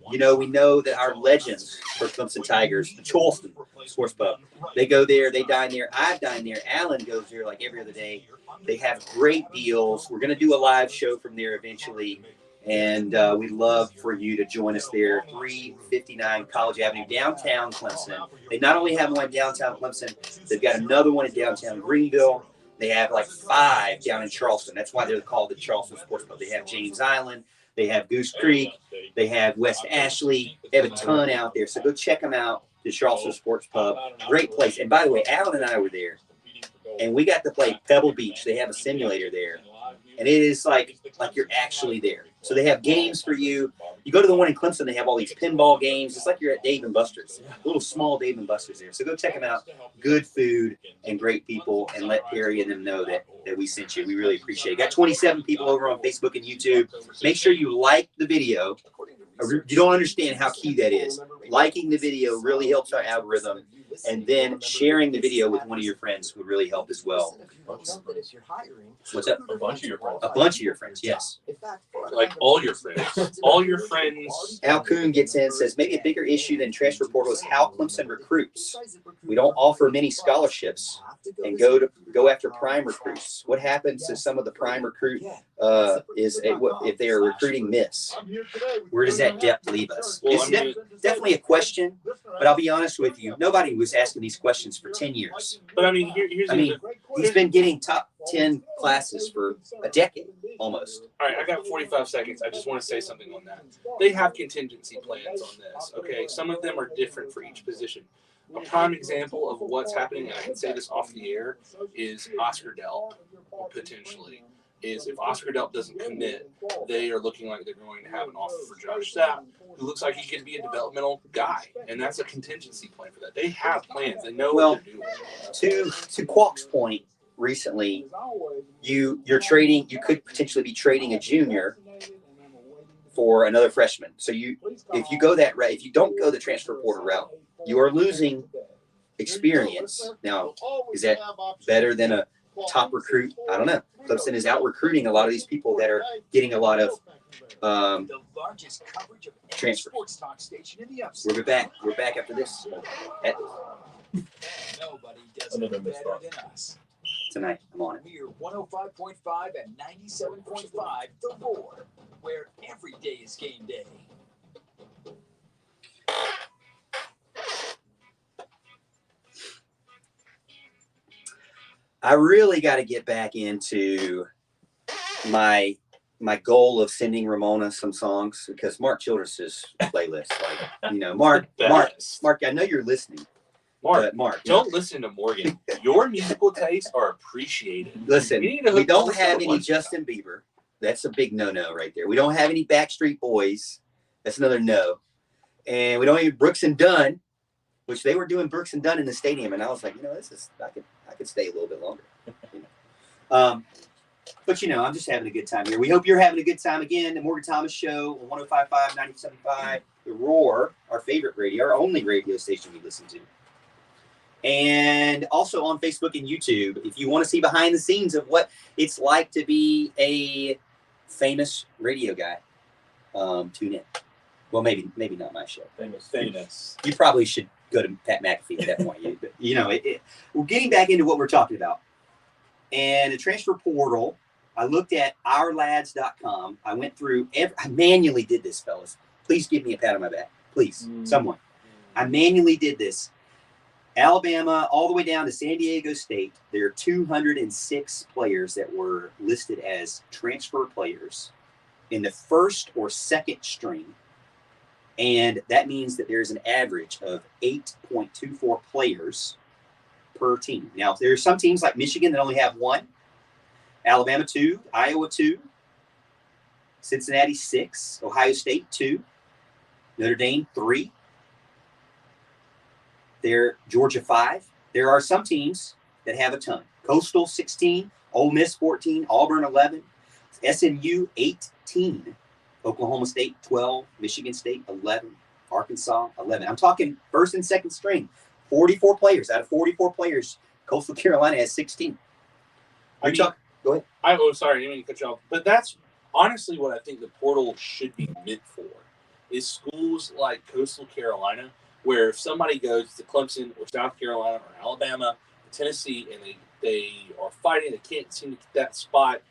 We know that our legends for Clemson Tigers, the Charleston Sports Pub, they go there, they dine there. I've dined there. Alan goes there like every other day. They have great deals. We're going to do a live show from there eventually. And we'd love for you to join us there, 359 College Avenue, downtown Clemson. They not only have one in downtown Clemson, they've got another one in downtown Greenville. They have like 5 down in Charleston. That's why they're called the Charleston Sports Pub. They have James Island. They have Goose Creek. They have West Ashley. They have a ton out there. So go check them out, the Charleston Sports Pub. Great place. And by the way, Alan and I were there, and we got to play Pebble Beach. They have a simulator there. And it is like you're actually there. So they have games for you. You go to the one in Clemson, they have all these pinball games. It's like you're at Dave & Buster's, little small Dave & Buster's there. So go check them out. Good food and great people, and let Perry and them know that we sent you. We really appreciate it. Got 27 people over on Facebook and YouTube. Make sure you like the video. You don't understand how key that is. Liking the video really helps our algorithm. And then sharing the video with one of your friends would really help as well. What's up? A bunch of your friends. A bunch of your friends, yes. Like all your friends. All your friends. Al Kuhn gets in and says, maybe a bigger issue than transfer portal is how Clemson recruits. We don't offer many scholarships and go after prime recruits. What happens to some of the prime recruit if they are recruiting miss? Where does that depth leave us? It's definitely a question, but I'll be honest with you. Nobody was asking these questions for 10 years. But I mean, he's been getting top 10 classes for a decade almost. All right, I got 45 seconds. I just want to say something on that. They have contingency plans on this, okay? Some of them are different for each position. A prime example of what's happening, and I can say this off the air, is Oscar Delp, potentially. Is if Oscar Delp doesn't commit, they are looking like they're going to have an offer for Josh Sapp, who looks like he could be a developmental guy, and that's a contingency plan for that. They have plans. They know what they're doing. To Qualk's point, recently, you're trading. You could potentially be trading a junior for another freshman. So if you go that route, if you don't go the transfer portal route, you are losing experience. Now, is that better than a top recruit? I don't know. Clemson is out recruiting a lot of these people that are getting a lot of transfers. We're back. We're back after this. Nobody does it better than us. Tonight, I'm on it. We're 105.5 and 97.5 The Roar, where every day is game day. I really got to get back into my goal of sending Ramona some songs, because Mark Childress's playlist, Mark, I know you're listening. Mark, don't listen to Morgan. Your musical tastes are appreciated. Listen, we don't have any Justin Bieber. That's a big no-no right there. We don't have any Backstreet Boys. That's another no. And we don't have Brooks and Dunn, which they were doing Brooks and Dunn in the stadium, and I was like, I could stay a little bit longer. But I'm just having a good time here. We hope you're having a good time again. The Morgan Thomas Show on 105.5, 97.5, The Roar, our favorite radio, our only radio station we listen to. And also on Facebook and YouTube, if you want to see behind the scenes of what it's like to be a famous radio guy, tune in. Well, maybe not my show. Famous. You probably should go to Pat McAfee at that point. We're getting back into what we're talking about. And the transfer portal, I looked at ourlads.com. I went through I manually did this, fellas. Please give me a pat on my back. Please, someone. I manually did this. Alabama, all the way down to San Diego State, there are 206 players that were listed as transfer players in the first or second string. And that means that there's an average of 8.24 players per team. Now, there are some teams like Michigan that only have 1, Alabama 2, Iowa 2, Cincinnati 6, Ohio State 2, Notre Dame 3. Georgia 5. There are some teams that have a ton. Coastal 16, Ole Miss 14, Auburn 11, SMU 18, Oklahoma State 12, Michigan State 11, Arkansas 11. I'm talking first and second string. 44 players. Out of 44 players, Coastal Carolina has 16. Go ahead. Sorry, I didn't mean to cut you off. But that's honestly what I think the portal should be meant for, is schools like Coastal Carolina, where if somebody goes to Clemson or South Carolina or Alabama or Tennessee and they are fighting, they can't seem to get that spot,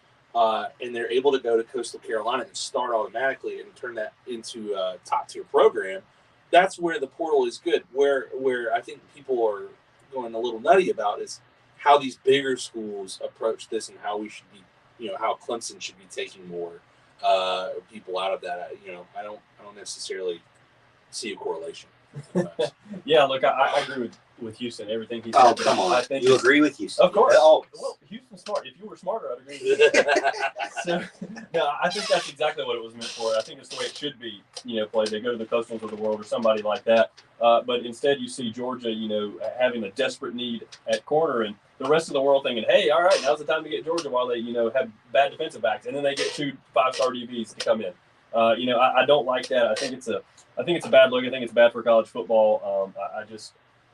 and they're able to go to Coastal Carolina and start automatically and turn that into a top-tier program, that's where the portal is good. Where I think people are going a little nutty about is how these bigger schools approach this and how we should be, how Clemson should be taking more people out of that. I don't necessarily see a correlation. Yeah, look, I agree with Houston. Everything he said. Oh, come on. I think You agree with Houston? Of course. Oh. Well, Houston's smart. If you were smarter, I'd agree with you. So, no, I think that's exactly what it was meant for. I think it's the way it should be, played. They go to the Coastals of the world or somebody like that. But instead, you see Georgia, having a desperate need at corner, and the rest of the world thinking, hey, all right, now's the time to get Georgia while they, have bad defensive backs. And then they get 2 5-star DBs to come in. I don't like that. I think it's a bad look. I think it's bad for college football.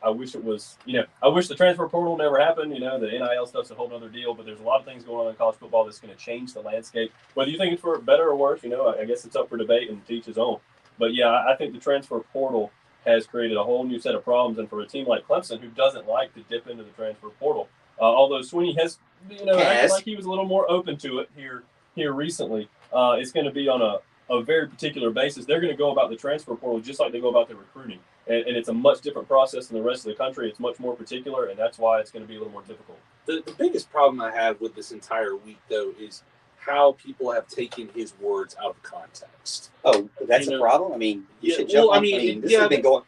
I wish it was, I wish the transfer portal never happened. The NIL stuff's a whole other deal, but there's a lot of things going on in college football that's going to change the landscape. Whether you think it's for better or worse, I guess it's up for debate and to each his own. But yeah, I think the transfer portal has created a whole new set of problems. And for a team like Clemson, who doesn't like to dip into the transfer portal, although Sweeney has, acted like he was a little more open to it here recently, it's going to be on a very particular basis. They're going to go about the transfer portal just like they go about their recruiting. And it's a much different process than the rest of the country. It's much more particular, and that's why it's going to be a little more difficult. The biggest problem I have with this entire week, though, is how people have taken his words out of context. Oh, that's a problem? I mean, you should jump on. This has been going.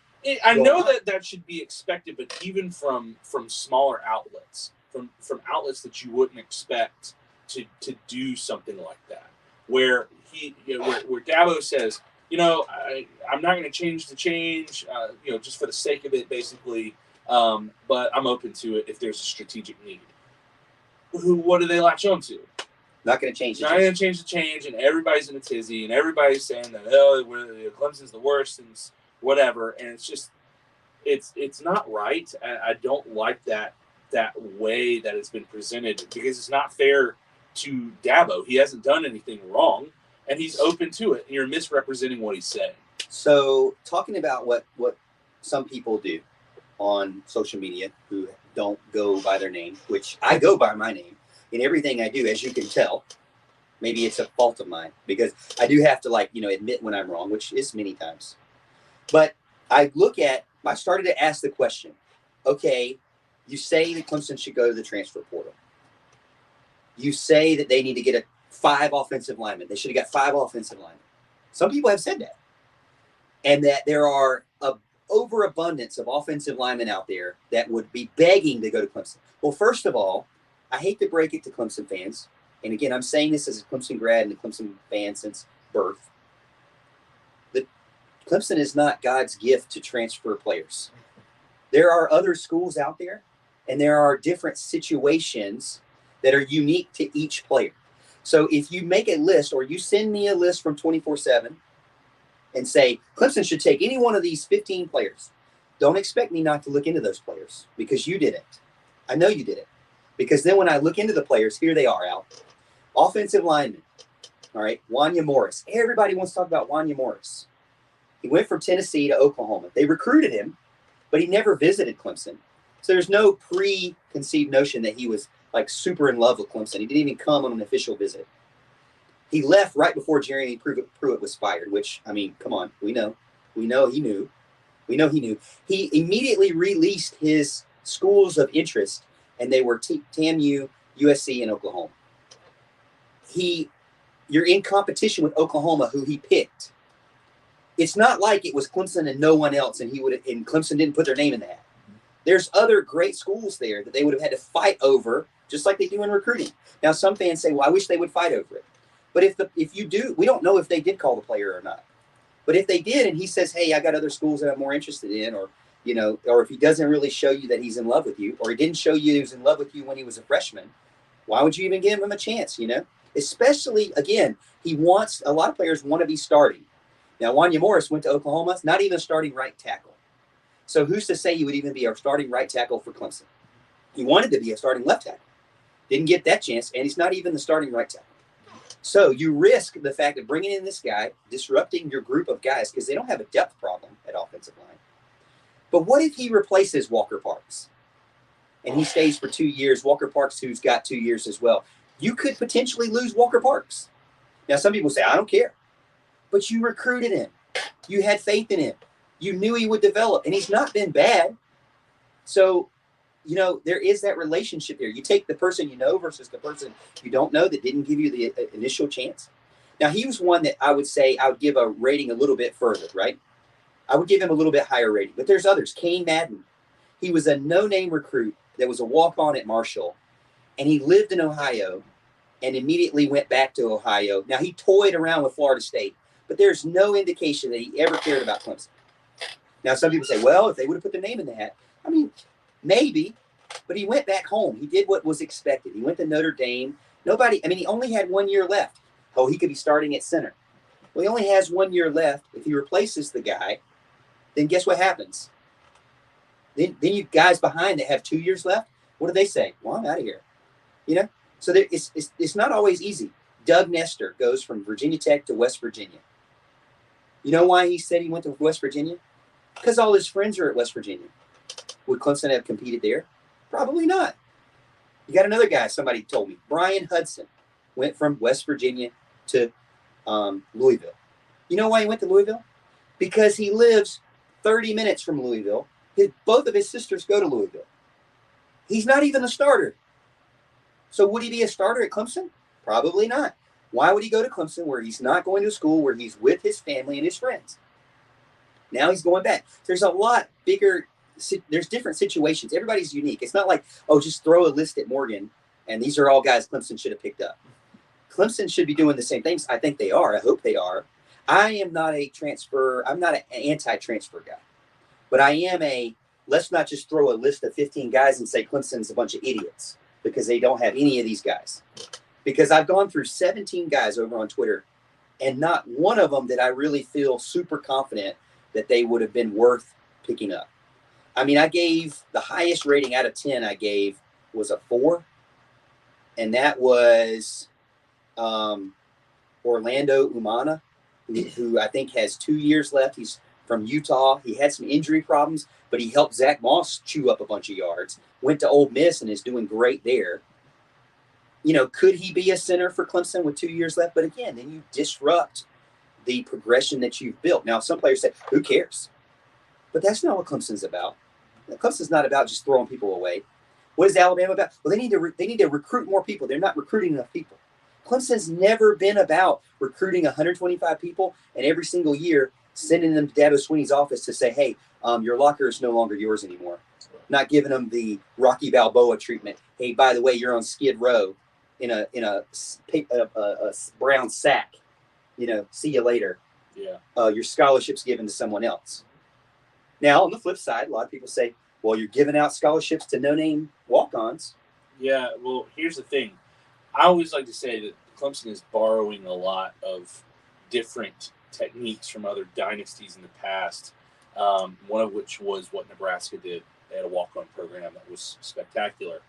I know that should be expected, but even from smaller outlets, from outlets that you wouldn't expect to do something like that, where where Dabo says, I'm not going to change the change, just for the sake of it, basically. But I'm open to it if there's a strategic need. What do they latch on to? Not going to change the change. Not going to change the change, and everybody's in a tizzy, and everybody's saying that Clemson's the worst and whatever. And it's just, it's not right. I don't like that way that it's been presented, because it's not fair to Dabo. He hasn't done anything wrong, and he's open to it. And you're misrepresenting what he's saying. So, talking about what some people do on social media who don't go by their name, which I go by my name in everything I do, as you can tell. Maybe it's a fault of mine, because I do have to admit when I'm wrong, which is many times. But I started to ask the question, okay, you say that Clemson should go to the transfer portal. You say that they need to get 5 offensive linemen. They should have got 5 offensive linemen. Some people have said that. And that there are an overabundance of offensive linemen out there that would be begging to go to Clemson. Well, first of all, I hate to break it to Clemson fans. And again, I'm saying this as a Clemson grad and a Clemson fan since birth. Clemson is not God's gift to transfer players. There are other schools out there, and there are different situations that are unique to each player. So if you make a list, or you send me a list from 24/7 and say, Clemson should take any one of these 15 players, don't expect me not to look into those players, because you didn't. I know you didn't. Because then when I look into the players, here they are, Al. Offensive lineman. All right, Juania Morris. Everybody wants to talk about Juania Morris. He went from Tennessee to Oklahoma. They recruited him, but he never visited Clemson. So there's no preconceived notion that he was super in love with Clemson. He didn't even come on an official visit. He left right before Jeremy Pruitt was fired, which, I mean, come on, we know he knew. He immediately released his schools of interest, and they were TAMU, USC, and Oklahoma. You're in competition with Oklahoma, who he picked. It's not like it was Clemson and no one else, and Clemson didn't put their name in the hat. There's other great schools there that they would have had to fight over, just like they do in recruiting. Now, some fans say, well, I wish they would fight over it. But if you do, we don't know if they did call the player or not. But if they did, and he says, hey, I got other schools that I'm more interested in, or if he doesn't really show you that he's in love with you, or he didn't show you he was in love with you when he was a freshman, why would you even give him a chance, Especially, again, a lot of players want to be starting. Now, Juania Morris went to Oklahoma, not even a starting right tackle. So who's to say he would even be a starting right tackle for Clemson? He wanted to be a starting left tackle. Didn't get that chance, and he's not even the starting right tackle. So you risk the fact of bringing in this guy, disrupting your group of guys, because they don't have a depth problem at offensive line. But what if he replaces Walker Parks and he stays for 2 years? Walker Parks, who's got 2 years as well. You could potentially lose Walker Parks. Now, some people say, I don't care. But you recruited him. You had faith in him. You knew he would develop, and he's not been bad. So you know, there is that relationship there. You take the person you know versus the person you don't know that didn't give you the initial chance. Now, he was one that I would say I would give a rating a little bit further, right? I would give him a little bit higher rating. But there's others. Kane Madden. He was a no-name recruit that was a walk-on at Marshall, and he lived in Ohio and immediately went back to Ohio. Now, he toyed around with Florida State, but there's no indication that he ever cared about Clemson. Now, some people say, well, if they would have put their name in the hat, I mean, maybe, but he went back home. He did what was expected. He went to Notre Dame. He only had 1 year left. Oh, he could be starting at center. Well, he only has 1 year left. If he replaces the guy, then guess what happens? Then you guys behind that have 2 years left, what do they say? Well, I'm out of here. You know? So it's not always easy. Doug Nestor goes from Virginia Tech to West Virginia. You know why he said he went to West Virginia? Because all his friends are at West Virginia. Would Clemson have competed there? Probably not. You got another guy, somebody told me, Brian Hudson, went from West Virginia to Louisville. You know why he went to Louisville? Because he lives 30 minutes from Louisville. Both of his sisters go to Louisville. He's not even a starter. So would he be a starter at Clemson? Probably not. Why would he go to Clemson where he's not going to school, where he's with his family and his friends? Now he's going back. There's a lot bigger. There's different situations. Everybody's unique. It's not like, oh, just throw a list at Morgan, and these are all guys Clemson should have picked up. Clemson should be doing the same things. I think they are. I hope they are. I am not I'm not an anti-transfer guy. But I am let's not just throw a list of 15 guys and say Clemson's a bunch of idiots because they don't have any of these guys. Because I've gone through 17 guys over on Twitter, and not one of them that I really feel super confident that they would have been worth picking up. I mean, I gave the highest rating out of 10 I gave was a 4. And that was Orlando Umana, who I think has 2 years left. He's from Utah. He had some injury problems, but he helped Zach Moss chew up a bunch of yards. Went to Ole Miss and is doing great there. You know, could he be a center for Clemson with 2 years left? But again, then you disrupt the progression that you've built. Now, some players say, who cares? But that's not what Clemson's about. Clemson's not about just throwing people away. What is Alabama about? Well, they need to recruit more people. They're not recruiting enough people. Clemson's never been about recruiting 125 people and every single year sending them to Dabo Swinney's office to say, hey, your locker is no longer yours anymore. Not giving them the Rocky Balboa treatment. Hey, by the way, you're on Skid Row in a brown sack. You know, see you later. Yeah. Your scholarship's given to someone else. Now, on the flip side, a lot of people say, well, you're giving out scholarships to no-name walk-ons. Yeah, well, here's the thing. I always like to say that Clemson is borrowing a lot of different techniques from other dynasties in the past, one of which was what Nebraska did. They had a walk-on program that was spectacular.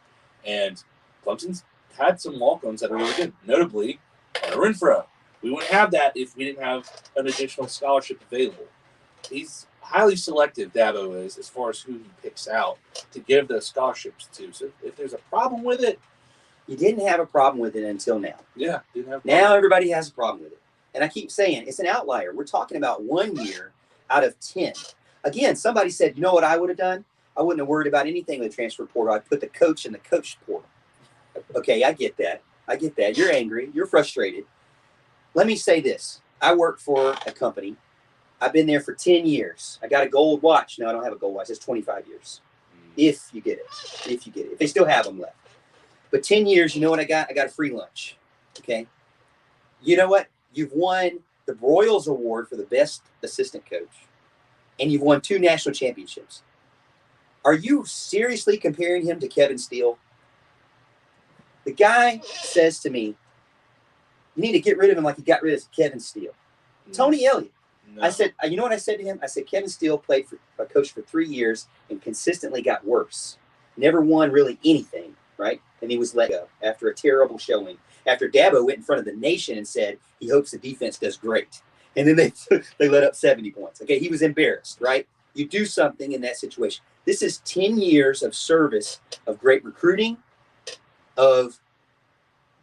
And Clemson's had some walk-ons that are really good, notably Hunter Renfrow. We wouldn't have that if we didn't have an additional scholarship available. He's highly selective, Dabo is, as far as who he picks out to give those scholarships to. So if there's a problem with it, you didn't have a problem with it until now. Yeah, didn't have. Now everybody has a problem with it. And I keep saying it's an outlier. We're talking about 1 year out of 10. Again, somebody said, you know what I would have done? I wouldn't have worried about anything with the transfer portal. I'd put the coach in the coach portal. Okay, I get that. You're angry. You're frustrated. Let me say this. I work for a company. I've been there for 10 years. I got a gold watch. No, I don't have a gold watch. It's 25 years. If you get it. If they still have them left. But 10 years, you know what I got? I got a free lunch. Okay? You know what? You've won the Broyles Award for the best assistant coach. And you've won 2 national championships. Are you seriously comparing him to Kevin Steele? The guy says to me, you need to get rid of him like you got rid of Kevin Steele. No. Tony Elliott. No. I said, you know what I said to him? I said, Kevin Steele played for a coach for 3 years and consistently got worse. Never won really anything, right? And he was let go after a terrible showing. After Dabo went in front of the nation and said he hopes the defense does great. And then they let up 70 points. Okay, he was embarrassed, right? You do something in that situation. This is 10 years of service, of great recruiting, of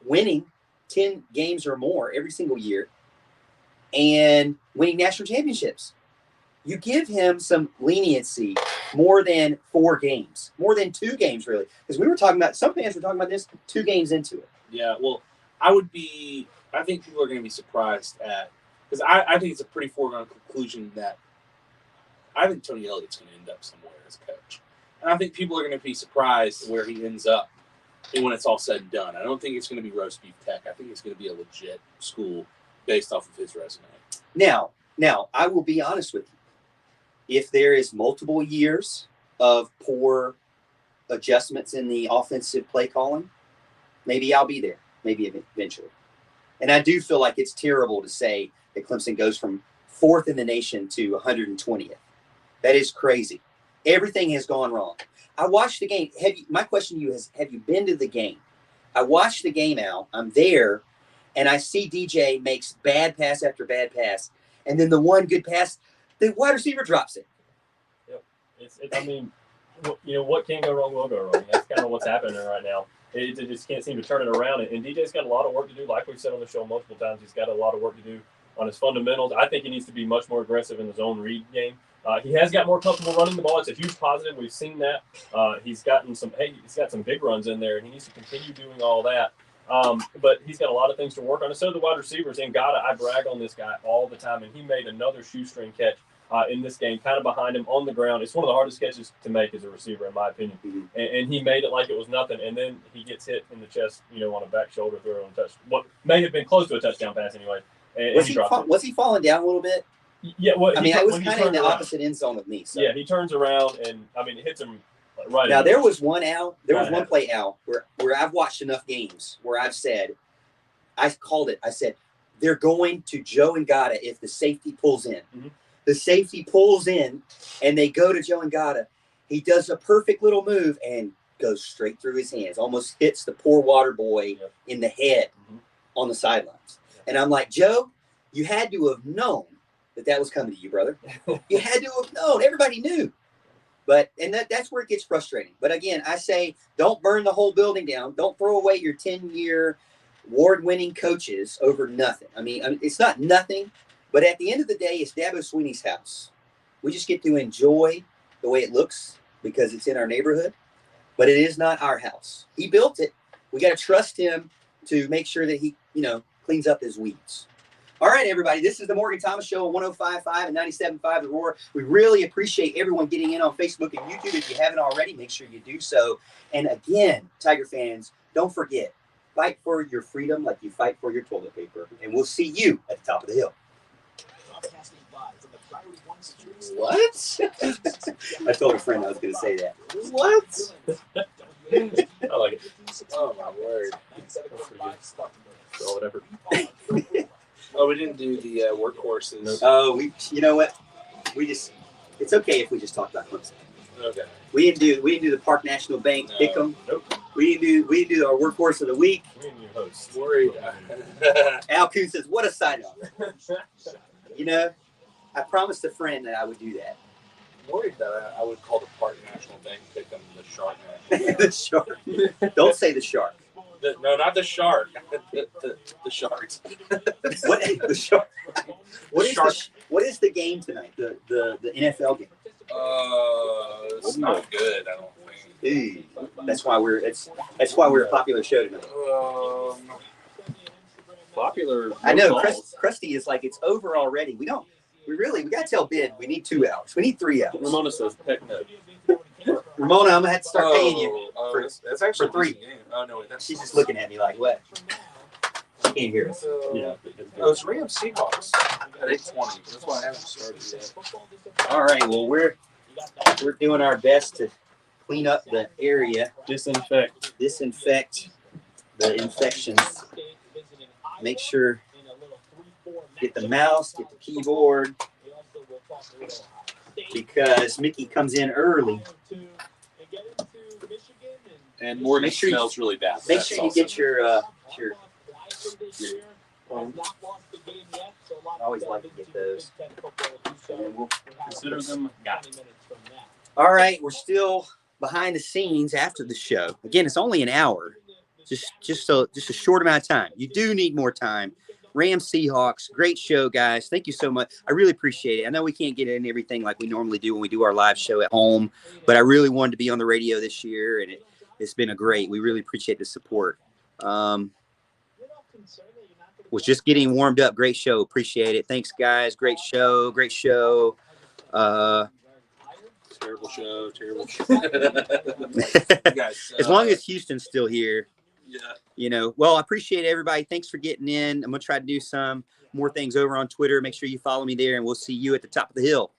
winning 10 games or more every single year, and winning national championships. you give him some leniency more than 4 games, more than 2 games, really. Because we were talking about, some fans were talking about this 2 games into it. Yeah, well, I think people are going to be surprised because I think it's a pretty foregone conclusion that I think Tony Elliott's going to end up somewhere as coach. And I think people are going to be surprised where he ends up when it's all said and done. I don't think it's going to be roast beef tech. I think it's going to be a legit school based off of his resume. Now, I will be honest with you. If there is multiple years of poor adjustments in the offensive play calling, maybe I'll be there, maybe eventually. And I do feel like it's terrible to say that Clemson goes from 4th in the nation to 120th. That is crazy. Everything has gone wrong. I watched the game. My question to you is, have you been to the game? I watched the game out. I'm there, and I see DJ makes bad pass after bad pass, and then the one good pass, the wide receiver drops it. Yep. I mean, what can go wrong will go wrong. That's kind of what's happening right now. It just can't seem to turn it around. And DJ's got a lot of work to do. Like we've said on the show multiple times, he's got a lot of work to do on his fundamentals. I think he needs to be much more aggressive in the zone read game. He has got more comfortable running the ball. It's a huge positive. We've seen that. He's got some big runs in there, and he needs to continue doing all that. But he's got a lot of things to work on. And so do the wide receivers. And I brag on this guy all the time, and he made another shoestring catch in this game, kind of behind him on the ground. It's one of the hardest catches to make as a receiver, in my opinion. Mm-hmm. And he made it like it was nothing. And then he gets hit in the chest, on a back shoulder throw on a touch. What may have been close to a touchdown pass anyway. And was he falling down a little bit? Yeah, well, I was kind of in the opposite end zone of me. So. Yeah, he turns around and it hits him right. Now there was one play out where I've watched enough games where I've said, I called it. I said they're going to Joe Ngata if the safety pulls in. Mm-hmm. The safety pulls in, and they go to Joe Ngata. He does a perfect little move and goes straight through his hands, almost hits the poor water boy in the head on the sidelines. And I'm like, Joe, you had to have known that was coming to you, brother. You had to have known. Everybody knew. And that's where it gets frustrating. But again, I say, don't burn the whole building down. Don't throw away your 10-year award-winning coaches over nothing. I mean, it's not nothing, but at the end of the day, it's Dabo Swinney's house. We just get to enjoy the way it looks because it's in our neighborhood, but it is not our house. He built it. We got to trust him to make sure that he, cleans up his weeds. All right, everybody, this is the Morgan Thomas Show on 105.5 and 97.5 The Roar. We really appreciate everyone getting in on Facebook and YouTube. If you haven't already, make sure you do so. And again, Tiger fans, don't forget, fight for your freedom like you fight for your toilet paper. And we'll see you at the top of the hill. What? I told a friend I was going to say that. What? I like it. Oh, my word. So whatever. Oh, we didn't do the workhorses. Oh, you know what? It's okay if we just talk about Clemson. Okay. We didn't do the Park National Bank pick'em. Nope. We didn't do our workhorse of the week. We didn't do host. Worried. Al Kuhn says, "What a sign off." I promised a friend that I would do that. Worried that I would call the Park National Bank pick'em the Shark. The shark. Don't say the shark. No, not the shark. The Sharks. What the shark? What is the game tonight? The NFL game. It's not good. I don't think. Hey, that's why we're a popular show tonight. Popular. I know. Krusty is like, it's over already. We got to tell Bid we need 2 hours. We need 3 hours. Ramona says, heck no. Ramona, I'm gonna have to start paying you that's actually for 3. Oh no, She's just looking at me like, what? She can't hear us. Yeah. It's Rams Seahawks at 8:20. That's why I haven't started yet. All right. Well, we're doing our best to clean up the area, disinfect the infections. Make sure get the mouse, get the keyboard, because Mickey comes in early. And Morgan smells really bad. Make sure you get your I always like to get those. And we'll consider them got. All right, we're still behind the scenes after the show. Again, it's only an hour. Just a short amount of time. You do need more time. Rams Seahawks. Great show, guys. Thank you so much. I really appreciate it. I know we can't get in everything like we normally do when we do our live show at home, but I really wanted to be on the radio this year, and it's been a great. We really appreciate the support. Was just getting warmed up. Great show. Appreciate it. Thanks, guys. Great show. Great show. Terrible show. Terrible show. As long as Houston's still here. Yeah. You know, well, I appreciate everybody. Thanks for getting in. I'm going to try to do some more things over on Twitter. Make sure you follow me there, and we'll see you at the top of the hill.